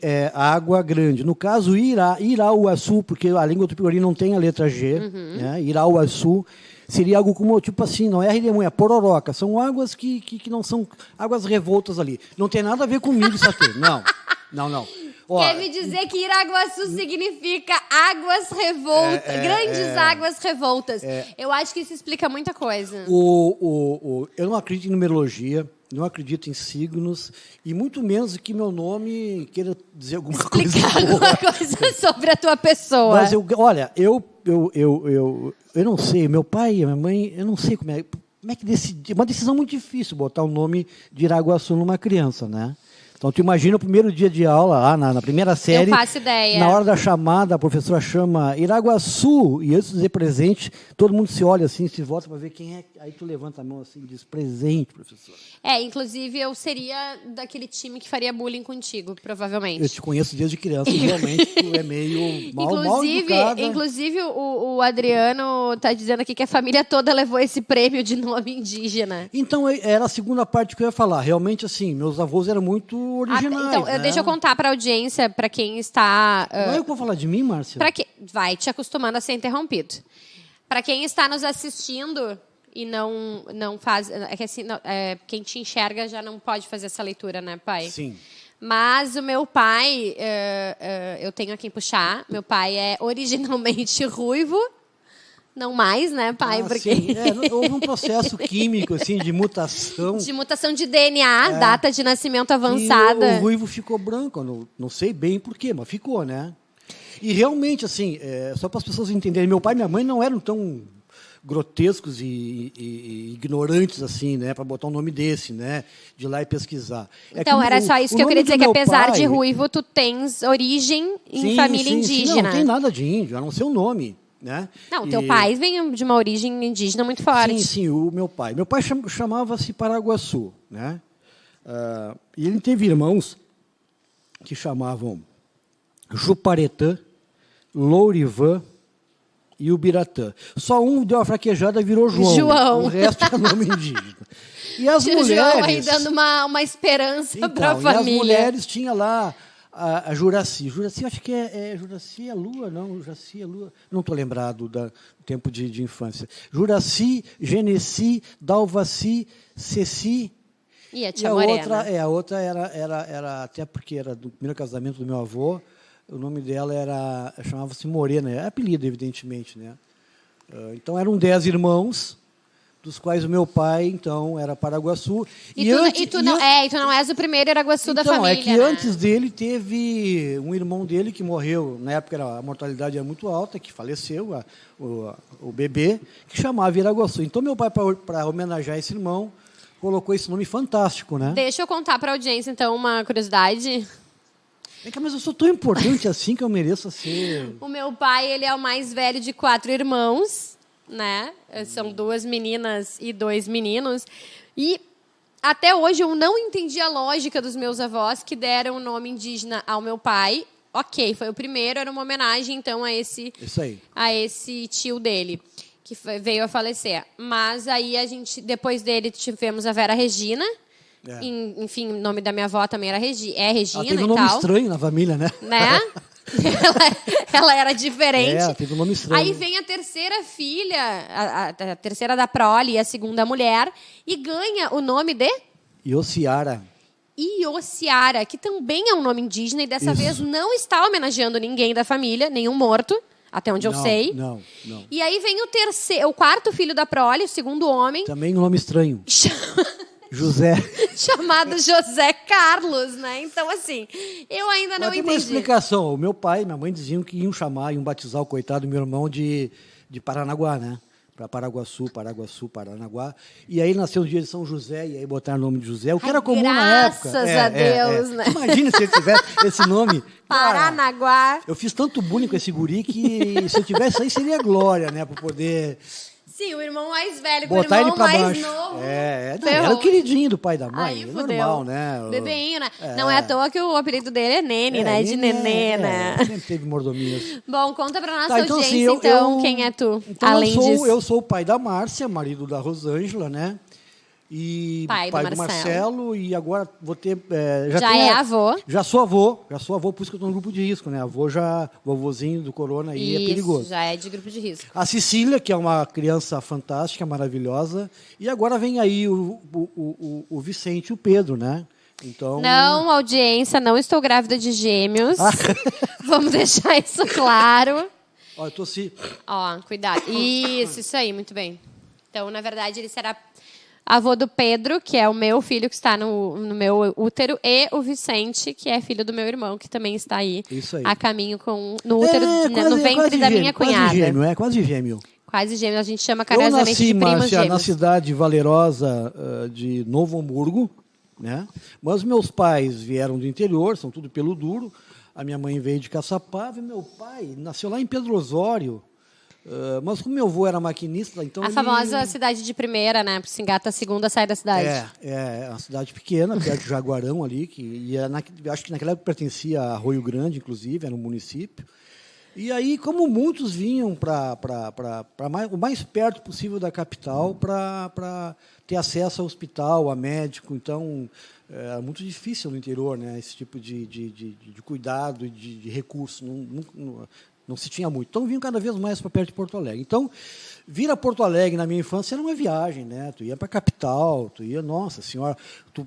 é água grande. No caso, Irauaçu, porque a língua tupi-guarani não tem a letra G, né? Irauaçu seria algo como, tipo assim, não é redemoinho, é pororoca. São águas que não são águas revoltas ali. Não tem nada a ver comigo isso aqui. Não. Ó, Quer me dizer que Iraguaçu significa águas revoltas, grandes águas revoltas. Eu acho que isso explica muita coisa. eu não acredito em numerologia, não acredito em signos, e muito menos que meu nome queira dizer alguma Explicar coisa boa. alguma coisa sobre a tua pessoa. Mas eu não sei, meu pai e minha mãe, eu não sei como é que decidi. É uma decisão muito difícil botar o nome de Iraguaçu numa criança, né? Então, tu imagina o primeiro dia de aula, lá na primeira série. Eu faço ideia. Na hora da chamada, a professora chama Iraguaçu, e antes de dizer presente, todo mundo se olha assim, se volta para ver quem é. Aí tu levanta a mão assim e diz, presente, professora. Inclusive, eu seria daquele time que faria bullying contigo, provavelmente. Eu te conheço desde criança, e realmente tu é meio mal educada. Inclusive, o Adriano está dizendo aqui que a família toda levou esse prêmio de nome indígena. Então, era a segunda parte que eu ia falar. Realmente, assim, meus avós eram muito originais. Então, né? deixa eu contar para a audiência, para quem está... Não é eu que vou falar de mim, Márcia? Vai te acostumando a ser interrompido. Para quem está nos assistindo e não faz... É que assim, quem te enxerga já não pode fazer essa leitura, né, pai? Sim. Mas o meu pai, eu tenho a quem puxar. Meu pai é originalmente ruivo, Não mais, né, pai? Ah, Porque sim. Houve um processo químico, assim, de mutação. de mutação de DNA, data de nascimento avançada. E o ruivo ficou branco. Eu não sei bem por quê, mas ficou, né? E realmente, assim, só para as pessoas entenderem, meu pai e minha mãe não eram tão grotescos e ignorantes assim, né, para botar um nome desse, né, de ir lá e pesquisar. Então, era só isso que eu queria dizer, que apesar de ruivo, tu tens origem em família indígena. Não tem nada de índio, a não ser o nome, né? Não, teu pai vem de uma origem indígena muito forte. Sim, o meu pai. Meu pai chamava-se Paraguaçu, né? E ele teve irmãos que chamavam Juparetã, Lourivã e Ubiratã. Só um deu a fraquejada e virou João. O resto é nome indígena. E as mulheres... João aí dando uma esperança para a família. E as mulheres tinha lá a Juraci. Juraci, acho que Juraci é Lua, não? Juraci é Lua. Não estou lembrado do tempo de infância. Juraci, Genesi, Dalvaci, Ceci... E a tia Morena. A outra era, até porque era do primeiro casamento do meu avô, o nome dela chamava-se Morena, é apelido, evidentemente, né? Então, eram 10 irmãos, dos quais o meu pai, então, era Paraguaçu. E tu não és o primeiro Iraguaçu da família, é que antes dele teve um irmão dele que morreu, na época a mortalidade era muito alta, que faleceu, o bebê, que chamava Iraguaçu. Então, meu pai, para homenagear esse irmão, colocou esse nome fantástico, né? Deixa eu contar para a audiência, então, uma curiosidade. Mas eu sou tão importante assim que eu mereço ser... O meu pai, ele é o mais velho de 4 irmãos, né? São 2 meninas e 2 meninos. E até hoje eu não entendi a lógica dos meus avós que deram o nome indígena ao meu pai. Ok, foi o primeiro, era uma homenagem, então, Isso aí. a esse tio dele, que veio a falecer. Mas aí depois dele, tivemos a Vera Regina. Enfim, o nome da minha avó também era Regina Ela teve e um nome tal. estranho na família, né? ela era diferente. Ela teve um nome estranho. Aí vem a terceira filha, a terceira da prole, a segunda mulher, e ganha o nome de Iociara. Iociara, que também é um nome indígena, e dessa vez não está homenageando ninguém da família, nenhum morto, até onde eu sei. Não. E aí vem o quarto filho da prole, o segundo homem. Também um nome estranho. José. Chamado José Carlos, né? Então, assim, eu ainda não Mas tem entendi. uma explicação. O meu pai e minha mãe diziam que iam batizar o coitado do meu irmão de Paranaguá, né? Para Paraguaçu, Paranaguá. E aí nasceu o dia de São José, e aí botaram o nome de José, o que era comum na época. Graças a Deus, né? Imagina se ele tivesse esse nome. Paranaguá. Eu fiz tanto bullying com esse guri que se eu tivesse aí seria glória, né? Para poder... Sim, o irmão mais velho, botar o irmão ele pra mais baixo. novo. Era o queridinho do pai e da mãe. Aí, é fudeu. normal, né? Bebeinho, né? Não é à toa que o apelido dele é Nene, né? De nenê, né? Sempre teve mordomias. Bom, conta pra nossa Então, audiência, assim, quem é tu? Então, além disso. Eu sou o pai da Márcia, marido da Rosângela, né? E Pai do Marcelo, e agora vou ter... Já é avô? Já sou avô, por isso que eu estou no grupo de risco, né? Vovozinho do corona aí é perigoso. Já é de grupo de risco. A Cecília, que é uma criança fantástica, maravilhosa, e agora vem aí o Vicente e o Pedro, né? Então... Não, audiência, não estou grávida de gêmeos. Vamos deixar isso claro. Ó, eu tossi. Ó, cuidado. Isso aí, muito bem. Então, na verdade, ele será avô do Pedro, que é o meu filho que está no meu útero, e o Vicente, que é filho do meu irmão, que também está aí, Isso aí. a caminho no útero, no ventre da minha cunhada. Quase gêmeo. Quase gêmeo, a gente chama Eu carinhosamente nasci, de primos Márcia, na gêmeos. cidade valerosa de Novo Hamburgo, né? Mas meus pais vieram do interior, são tudo pelo duro. A minha mãe veio de Caçapava e meu pai nasceu lá em Pedro Osório. Mas como meu avô era maquinista, então A famosa cidade de primeira, né? Porque se engata a segunda, sai da cidade. É uma cidade pequena, perto de Jaguarão ali, acho que naquela época pertencia a Arroio Grande, inclusive, era um município. E aí, como muitos vinham o mais perto possível da capital para ter acesso ao hospital, a médico, então era muito difícil no interior, né? Esse tipo de cuidado e de recurso. Não se tinha muito. Então, vinham cada vez mais para perto de Porto Alegre. Então, vir a Porto Alegre, na minha infância, era uma viagem, né? Tu ia para a capital, nossa senhora,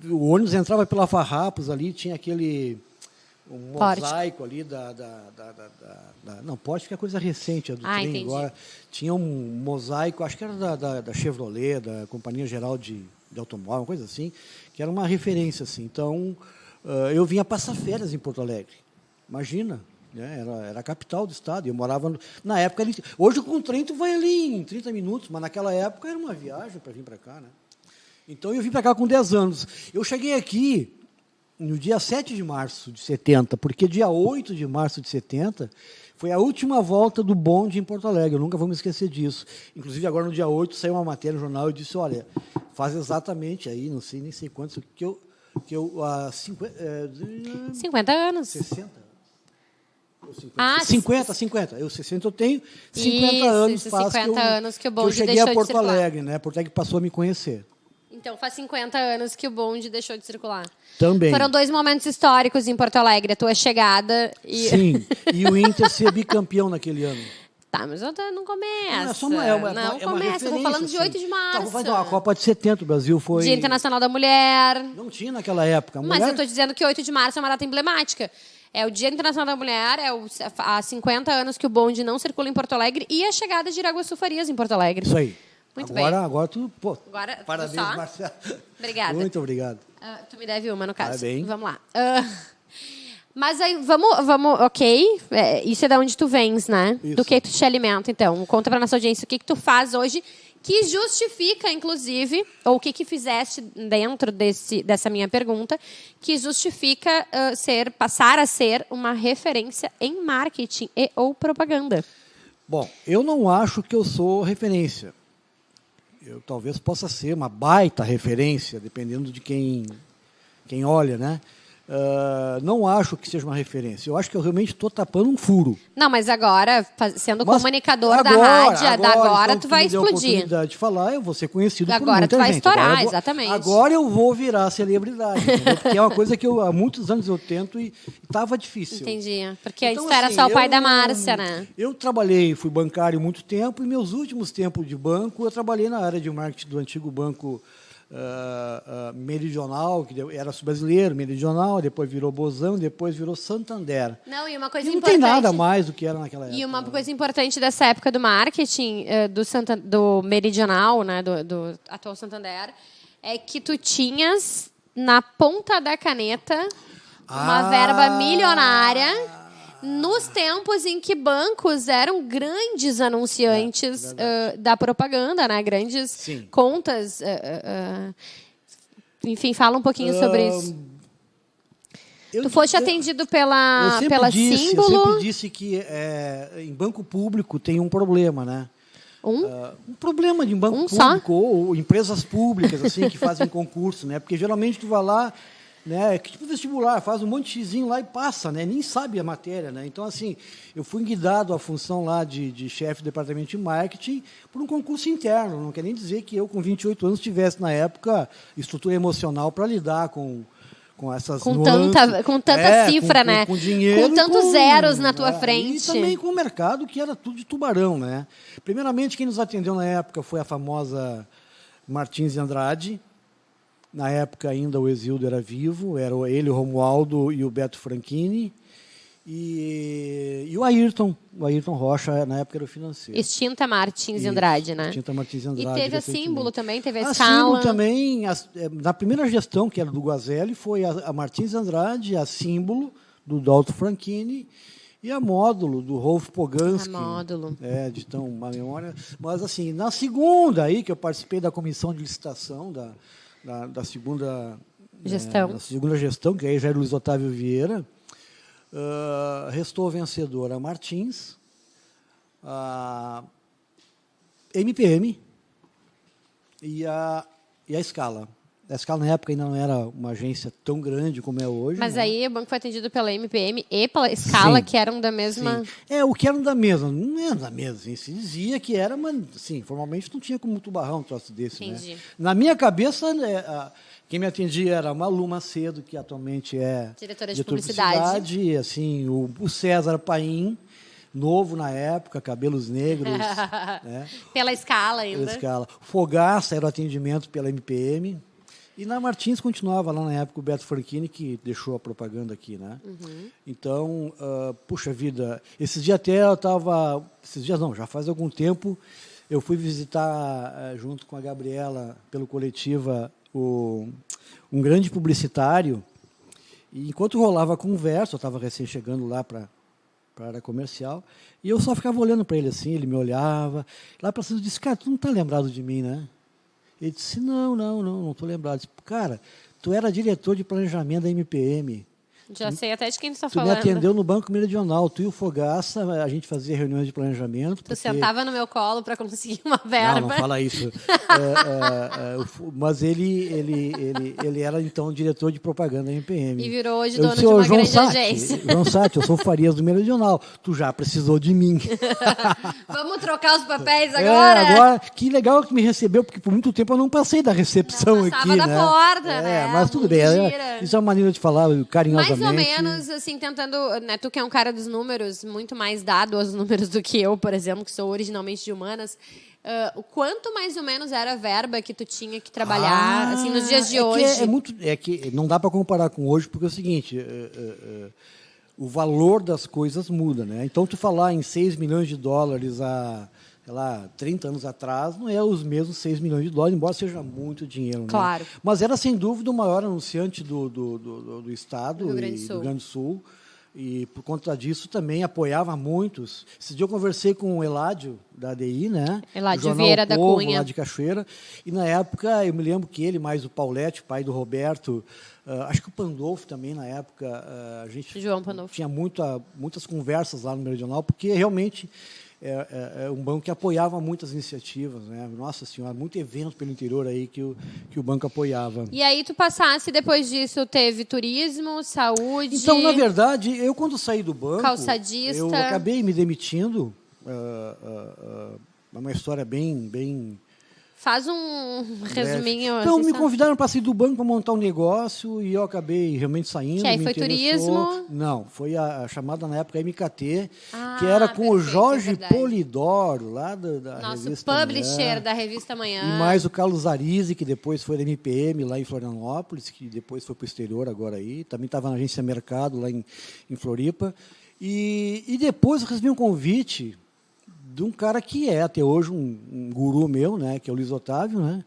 o ônibus entrava pela Farrapos ali, tinha aquele... um Pórtico. mosaico ali não, pórtico é coisa recente, é do trem entendi. agora. Tinha um mosaico, acho que era da Chevrolet, da Companhia Geral de Automóvel, uma coisa assim, que era uma referência, assim. Então, eu vinha passar férias em Porto Alegre. Imagina, né? Era a capital do estado. Eu morava... Na época, hoje com o trem tu vai ali em 30 minutos, mas naquela época era uma viagem para vir para cá, né? Então, eu vim para cá com 10 anos. Eu cheguei aqui no dia 7 de março de 70, porque dia 8 de março de 70 foi a última volta do bonde em Porto Alegre. Eu nunca vou me esquecer disso. Inclusive, agora no dia 8 saiu uma matéria no jornal e disse, olha, faz exatamente aí, não sei nem sei quantos, que eu 50 anos. 60? Ou 50? Ah, 50. Eu 60 eu tenho, 50 Isso, anos isso, faz 50 anos que o eu bonde cheguei deixou a de Porto circular. Alegre, né? Porto Alegre passou a me conhecer. Então, faz 50 anos que o bonde deixou de circular. Também. Foram 2 momentos históricos em Porto Alegre. A tua chegada e... Sim, e o Inter ser bicampeão naquele ano. Tá, mas não começa. Não, é só não começa. Eu vou falando de 8 de assim. março. Tá, vou fazer uma Copa de 70, o Brasil foi... Dia Internacional da Mulher. Não tinha naquela época. Mas eu estou dizendo que 8 de março é uma data emblemática. É o Dia Internacional da Mulher, há 50 anos que o bonde não circula em Porto Alegre e a chegada de Iraguaçu Farias em Porto Alegre. Isso aí. Muito Agora tu... Pô, Agora, tudo parabéns, só? Marcelo. Obrigada. Muito obrigado. Tu me deve uma, no caso. Parabéns. Vamos lá. Mas aí, vamos, ok. Isso é da onde tu vens, né? Isso. Do que tu te alimenta, então. Conta pra nossa audiência o que tu faz hoje que justifica, inclusive, ou o que fizeste dentro dessa minha pergunta, que justifica passar a ser uma referência em marketing e ou propaganda. Bom, eu não acho que eu sou referência. Eu talvez possa ser uma baita referência, dependendo de quem olha, né? Não acho que seja uma referência. Eu acho que eu realmente estou tapando um furo. Não, mas agora, sendo Mas comunicador da rádio, agora então, tu vai me deu a explodir. oportunidade de falar, eu vou ser conhecido por Agora muita tu vai gente. estourar, exatamente. Agora eu vou virar celebridade, entendeu? Porque é uma coisa que há muitos anos eu tento e estava difícil. Entendi. Porque Então, antes tu era assim, só o pai eu da não- Márcia, né? Eu fui bancário muito tempo, e meus últimos tempos de banco, eu trabalhei na área de marketing do antigo banco Meridional, que era brasileiro, Meridional, depois virou Bozão, depois virou Santander. Não, e uma coisa E não importante... tem nada mais do que era naquela época. E uma coisa importante dessa época do marketing, do Meridional, né, do atual Santander, é que tu tinhas na ponta da caneta uma verba milionária nos tempos em que bancos eram grandes anunciantes da propaganda, né? Grandes Sim. contas. Enfim, fala um pouquinho sobre isso. Tu foste atendido Eu pela Eu Símbolo. sempre disse que em banco público tem um problema, né? Um problema de banco Um só? público ou empresas públicas assim que fazem concurso, né? Porque geralmente tu vai lá, né? Que tipo vestibular, faz um monte de xizinho lá e passa, né? Nem sabe a matéria, né? Então assim, eu fui guidado à função lá de chefe do departamento de marketing por um concurso interno. Não quer nem dizer que eu com 28 anos tivesse na época estrutura emocional para lidar com essas Com nuances. tanta cifra, né? Com dinheiro. Com tantos zeros na tua E frente. também com o mercado, que era tudo de tubarão, né? Primeiramente, quem nos atendeu na época foi a famosa Martins e Andrade. Na época, ainda o Exildo era vivo, era ele, o Romualdo e o Beto Franchini. E o Ayrton Rocha, na época, era o financeiro. Extinta Martins e Isso, Andrade, né? Extinta Martins e Andrade. E teve a recentemente. Símbolo também, teve a A Escala. Símbolo também, na primeira gestão, que era do Guazelli, foi a Martins Andrade, a Símbolo, do Dalto Franchini, e a Módulo, do Rolf Poganski. A Módulo. De tão má memória. Mas, assim, na segunda, aí, que eu participei da comissão de licitação da segunda Gestão. da segunda gestão, que aí já era Luiz Otávio Vieira, restou vencedora a Martins, a MPM e a Escala. A Escala, na época, ainda não era uma agência tão grande como é hoje. Mas né? aí o banco foi atendido pela MPM e pela Escala, Sim. que eram da mesma... Sim. O que eram da mesma. Não era da mesma. Assim, se dizia que era, mas assim, formalmente não tinha como tu barrar um troço desse. Entendi. Né? Na minha cabeça, quem me atendia era a Malu Macedo, que atualmente é Diretora de diretora publicidade. Assim, o César Paim, novo na época, cabelos negros. Né? Pela Escala Pela ainda. Escala. Fogaça era o atendimento pela MPM. E na Martins continuava lá na época o Beto Franchini, que deixou a propaganda aqui, né? Então, puxa vida, esses dias até eu estava... Esses dias não, já faz algum tempo, eu fui visitar, junto com a Gabriela, pelo Coletiva, um grande publicitário, e enquanto rolava a conversa, eu estava recém chegando lá para a área comercial, e eu só ficava olhando para ele assim, ele me olhava, lá para cima eu disse, cara, tu não está lembrado de mim, né? Ele disse, não estou lembrado. Eu disse, cara, tu era diretor de planejamento da MPM. Já sei até de quem tu está Tu falando. me atendeu no Banco Meridional. Tu e o Fogaça, a gente fazia reuniões de planejamento. Tu sentava no meu colo para conseguir uma verba. Não fala isso. Mas ele era, então, diretor de propaganda da MPM. E virou hoje Eu dono disse, de uma João grande Sati, agência. João Sati, eu sou Farias do Meridional. Tu já precisou de mim. Vamos trocar os papéis agora? Agora, que legal que me recebeu, porque por muito tempo eu não passei da recepção Não aqui, passava da né? porta, né? Mas tudo Mundo bem. gira. Isso é uma maneira de falar carinhosamente. Mais ou menos, assim, tentando... Né, tu que é um cara dos números, muito mais dado aos números do que eu, por exemplo, que sou originalmente de humanas, o quanto mais ou menos era a verba que tu tinha que trabalhar, assim, nos dias de hoje? É que não dá para comparar com hoje, porque é o seguinte... o valor das coisas muda, né? Então, tu falar em 6 milhões de dólares há, sei lá, 30 anos atrás, não é os mesmos 6 milhões de dólares, embora seja muito dinheiro. Claro. Né? Mas era, sem dúvida, o maior anunciante do Estado do Rio Grande do Sul. E, por conta disso, também apoiava muitos. Esse dia eu conversei com o Eládio, da ADI, né? Eládio Vieira da Cunha. Lá de Cachoeira. E, na época, eu me lembro que ele, mais o Paulete, pai do Roberto, acho que o Pandolfo também, na época, a gente João Pandolfo. tinha muitas conversas lá no Meridional, porque realmente é um banco que apoiava muitas iniciativas, né? Nossa Senhora, muito evento pelo interior aí que o banco apoiava. E aí tu passasse, depois disso, teve turismo, saúde... Então, na verdade, eu quando saí do banco... Calçadista... Eu acabei me demitindo. É uma história bem... Faz um resuminho. Então, assim, me só. convidaram para sair do banco para montar um negócio e eu acabei realmente saindo. Que aí me foi interessou. turismo? Não, foi a chamada na época MKT, que era com o perfeito, Jorge é verdade. Polidoro, lá da Nosso revista publisher Manhã. da revista Manhã. E mais o Carlos Arizzi, que depois foi da MPM lá em Florianópolis, que depois foi para o exterior agora aí. Também estava na agência Mercado lá em Floripa. E depois eu recebi um convite de um cara que é até hoje um guru meu, né, que é o Luiz Otávio, né,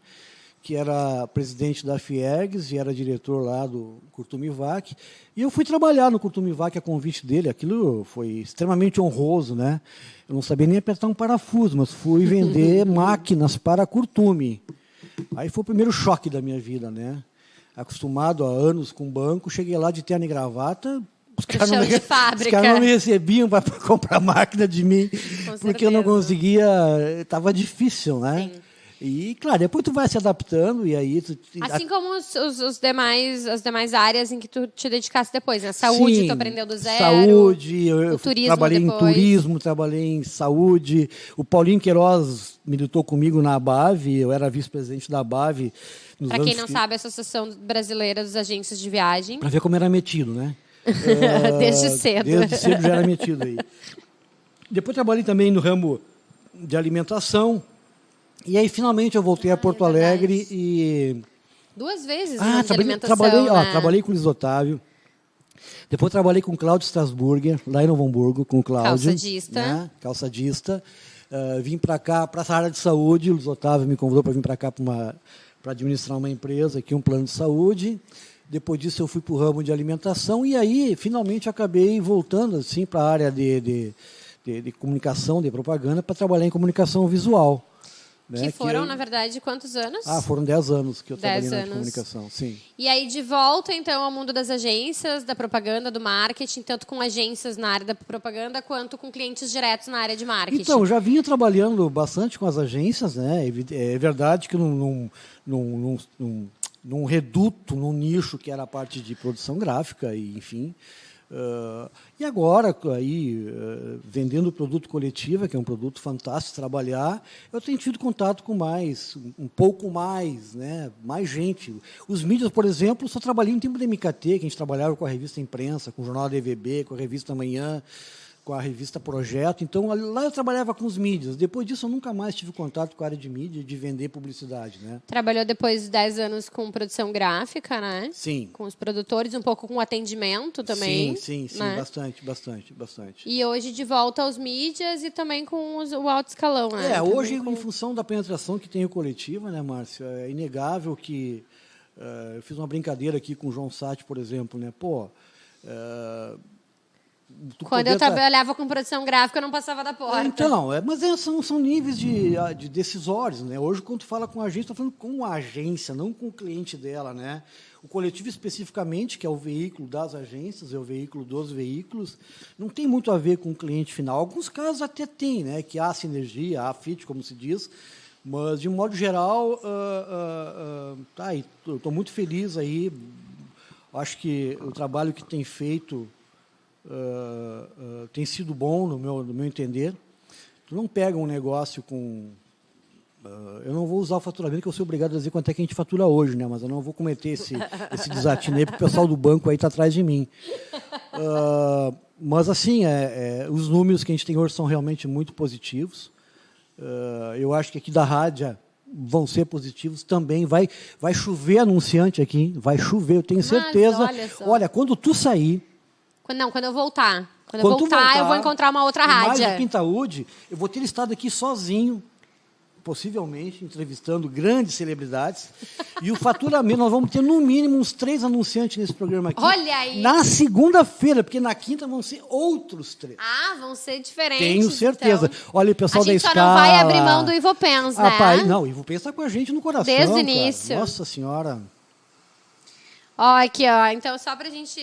que era presidente da Fiergs e era diretor lá do Curtumivac. E eu fui trabalhar no Curtumivac a convite dele. Aquilo foi extremamente honroso, né? Eu não sabia nem apertar um parafuso, mas fui vender máquinas para a Curtume. Aí foi o primeiro choque da minha vida, né? Acostumado há anos com banco, cheguei lá de terno e gravata. Os caras não me recebiam para comprar máquina de mim, porque eu não conseguia, estava difícil, né? Sim. E, claro, depois tu vai se adaptando e aí... Assim como as demais áreas em que tu te dedicasse depois, né? Saúde, sim, tu aprendeu do zero. Saúde, eu turismo trabalhei depois. em turismo, trabalhei em saúde. O Paulinho Queiroz militou comigo na ABAV, eu era vice-presidente da ABAV. Para quem não sabe, a Associação Brasileira das Agências de Viagem. Para ver como era metido, né? Desde cedo. Desde cedo já era metido aí. Depois trabalhei também no ramo de alimentação. E aí, finalmente, eu voltei a Porto Alegre e... 2 vezes no ramo de alimentação, trabalhei com o Luiz Otávio. Depois trabalhei com o Cláudio Strasburger, lá em Novo Hamburgo, com o Cláudio. Calçadista. Né? Calçadista. Vim para cá, para essa área de saúde. O Luiz Otávio me convidou para vir para cá para administrar uma empresa aqui, um plano de saúde. Depois disso, eu fui para o ramo de alimentação e aí, finalmente, acabei voltando assim, para a área de comunicação, de propaganda, para trabalhar em comunicação visual. Né? Que foram, na verdade, quantos anos? Foram 10 anos que eu trabalhei na anos. comunicação, sim. E aí, de volta, então, ao mundo das agências, da propaganda, do marketing, tanto com agências na área da propaganda, quanto com clientes diretos na área de marketing. Então, já vinha trabalhando bastante com as agências, né? É verdade que num reduto, num nicho que era a parte de produção gráfica, e enfim. E agora, aí, vendendo produto coletivo, que é um produto fantástico de trabalhar, eu tenho tido contato com um pouco mais, né, mais gente. Os mídias, por exemplo, só trabalhei no tempo da MKT, que a gente trabalhava com a revista Imprensa, com o jornal da EVB, com a revista Manhã. com a revista Projeto. Então, lá eu trabalhava com os mídias. Depois disso, eu nunca mais tive contato com a área de mídia, de vender publicidade, né? Trabalhou depois de 10 anos com produção gráfica, né? Sim. Com os produtores, um pouco com atendimento também. Sim, né? bastante. E hoje de volta aos mídias e também com o alto escalão, né? Também Hoje, com... em função da penetração que tem o Coletiva, né, Márcia, é inegável que... eu fiz uma brincadeira aqui com o João Sati, por exemplo, né? Quando eu trabalhava com produção gráfica, eu não passava da porta. Então, mas são níveis de decisórios, né? Hoje, quando tu fala com a agência, tu está falando com a agência, não com o cliente dela, né? O Coletivo, especificamente, que é o veículo das agências, é o veículo dos veículos, não tem muito a ver com o cliente final. Alguns casos até tem, né? Que há sinergia, há fit, como se diz, mas, de um modo geral, eu estou muito feliz aí. Acho que o trabalho que tem feito tem sido bom, no meu entender. Tu não pega um negócio com... eu não vou usar o faturamento, que eu sou obrigado a dizer quanto é que a gente fatura hoje, né? Mas eu não vou cometer esse desatino aí, porque o pessoal do banco aí está atrás de mim. Mas, assim, os números que a gente tem hoje são realmente muito positivos. Eu acho que aqui da rádio vão ser positivos também. Vai chover anunciante aqui, vai chover, eu tenho certeza. Olha, quando tu sair... Quando eu voltar. Quando eu voltar, eu vou encontrar uma outra rádio. Mais do Pintaúde, eu vou ter estado aqui sozinho, possivelmente, entrevistando grandes celebridades. E o faturamento, nós vamos ter no mínimo uns 3 anunciantes nesse programa aqui. Olha aí! Na segunda-feira, porque na quinta vão ser outros 3. Ah, vão ser diferentes. Tenho certeza. Então. Olha, o pessoal da Scala... A gente só não vai abrir mão do Ivopens, né? Rapaz, não, o Ivopens está com a gente no coração, desde o cara. início. Nossa Senhora. Ó, aqui, ó. Então, só pra gente...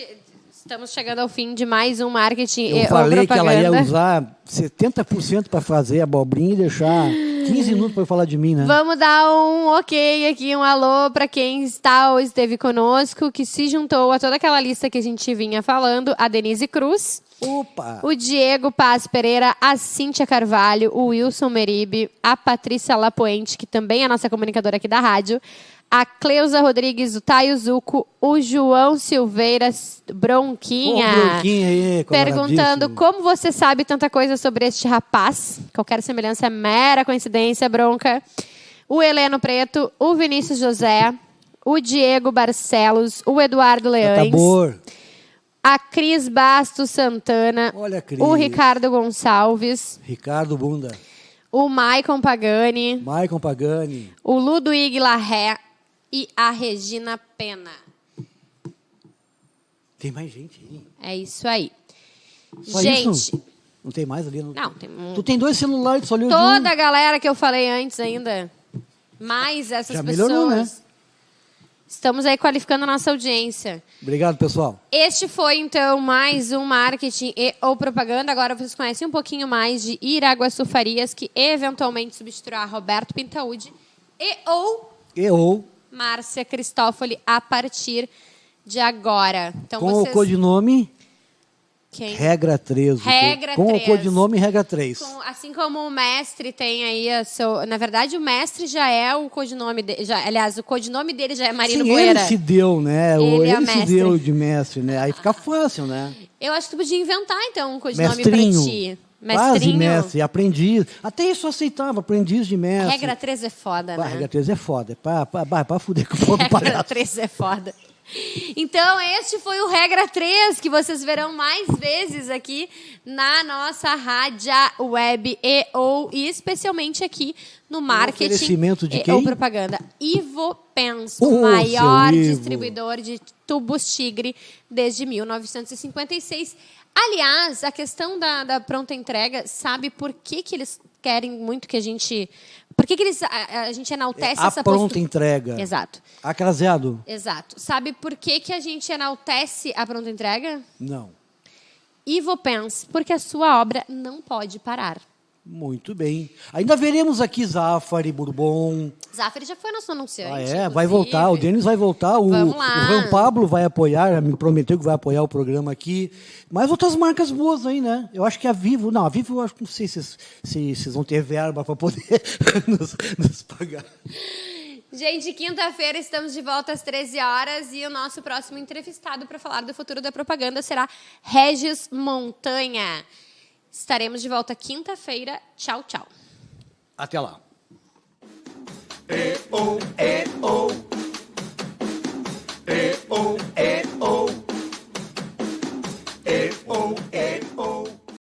Estamos chegando ao fim de mais um marketing Eu e falei que ela ia propaganda. usar 70% para fazer a abobrinha e deixar 15 minutos para falar de mim, né? Vamos dar um ok aqui, um alô para quem está ou esteve conosco, que se juntou a toda aquela lista que a gente vinha falando. A Denise Cruz, Opa! o Diego Paz Pereira, a Cíntia Carvalho, o Wilson Meribe, a Patrícia Lapoente, que também é a nossa comunicadora aqui da rádio, a Cleusa Rodrigues, o Taio Zuco, o João Silveira Bronquinha. Bronquinha aí, perguntando como você sabe tanta coisa sobre este rapaz. Qualquer semelhança é mera coincidência, Bronca. O Heleno Preto, o Vinícius José, o Diego Barcelos, o Eduardo Leães. Tabor. A Cris Bastos Santana. Olha, Cris. O Ricardo Gonçalves. Ricardo Bunda. O Maicon Pagani. Maicon Pagani. O Ludoig Larré. E a Regina Pena. Tem mais gente aí. É isso aí. Só gente. Isso? Não tem mais ali? Não, tem Tu tem 2 celulares, só olhou toda de um. a galera que eu falei antes ainda. Mais essas Já pessoas. melhorou, né? Estamos aí qualificando a nossa audiência. Obrigado, pessoal. Este foi, então, mais um marketing e ou propaganda. Agora vocês conhecem um pouquinho mais de Iraguaçu Farias, que eventualmente substituirá Roberto Pintaúde e ou Márcia Cristófoli a partir de agora. Então, Com vocês... o codinome... Quem? Regra 13. Regra Com 3. o codinome Regra 3. Assim como o mestre tem aí a seu... Na verdade, o mestre já é o codinome dele. Aliás, o codinome dele já é Marino Sim, Boeira. ele se deu, né? Ele é Ele se mestre. deu de mestre, né? Aí fica fácil, né? Eu acho que tu podia inventar, então, um codinome Mestrinho. pra ti. Quase Mestrinho. mestre, aprendiz. Até isso eu aceitava, aprendiz de mestre. Regra 3 é foda, Pá, né? Regra 3 é foda. É pra fuder com o povo do Regra palhaço. 3 é foda. Então, este foi o Regra 3, que vocês verão mais vezes aqui na nossa rádio web e especialmente aqui no marketing oferecimento de quem? ou propaganda. Ivopens, Ô, o maior seu Ivo. distribuidor de tubos Tigre desde 1956. Aliás, a questão da pronta entrega, sabe por que eles querem muito que a gente... Por que a gente enaltece A essa pronta postura? entrega. Exato. Acraseado? Exato. Sabe por que a gente enaltece a pronta entrega? Não. Ivopens, porque a sua obra não pode parar. Muito bem. Ainda veremos aqui Zafari, Bourbon. Zafari já foi nosso anunciante. Vai inclusive. voltar. O Denis vai voltar. Vamos lá. O Juan Pablo vai apoiar, me prometeu que vai apoiar o programa aqui. Mas outras marcas boas aí, né? Eu acho que a Vivo... Não, a Vivo eu acho que não sei se vocês vão ter verba para poder nos pagar. Gente, quinta-feira estamos de volta às 13 horas e o nosso próximo entrevistado para falar do futuro da propaganda será Regis Montanha. Estaremos de volta quinta-feira. Tchau, tchau. Até lá. E-O, E-O. E-O, E-O. E-O, E-O.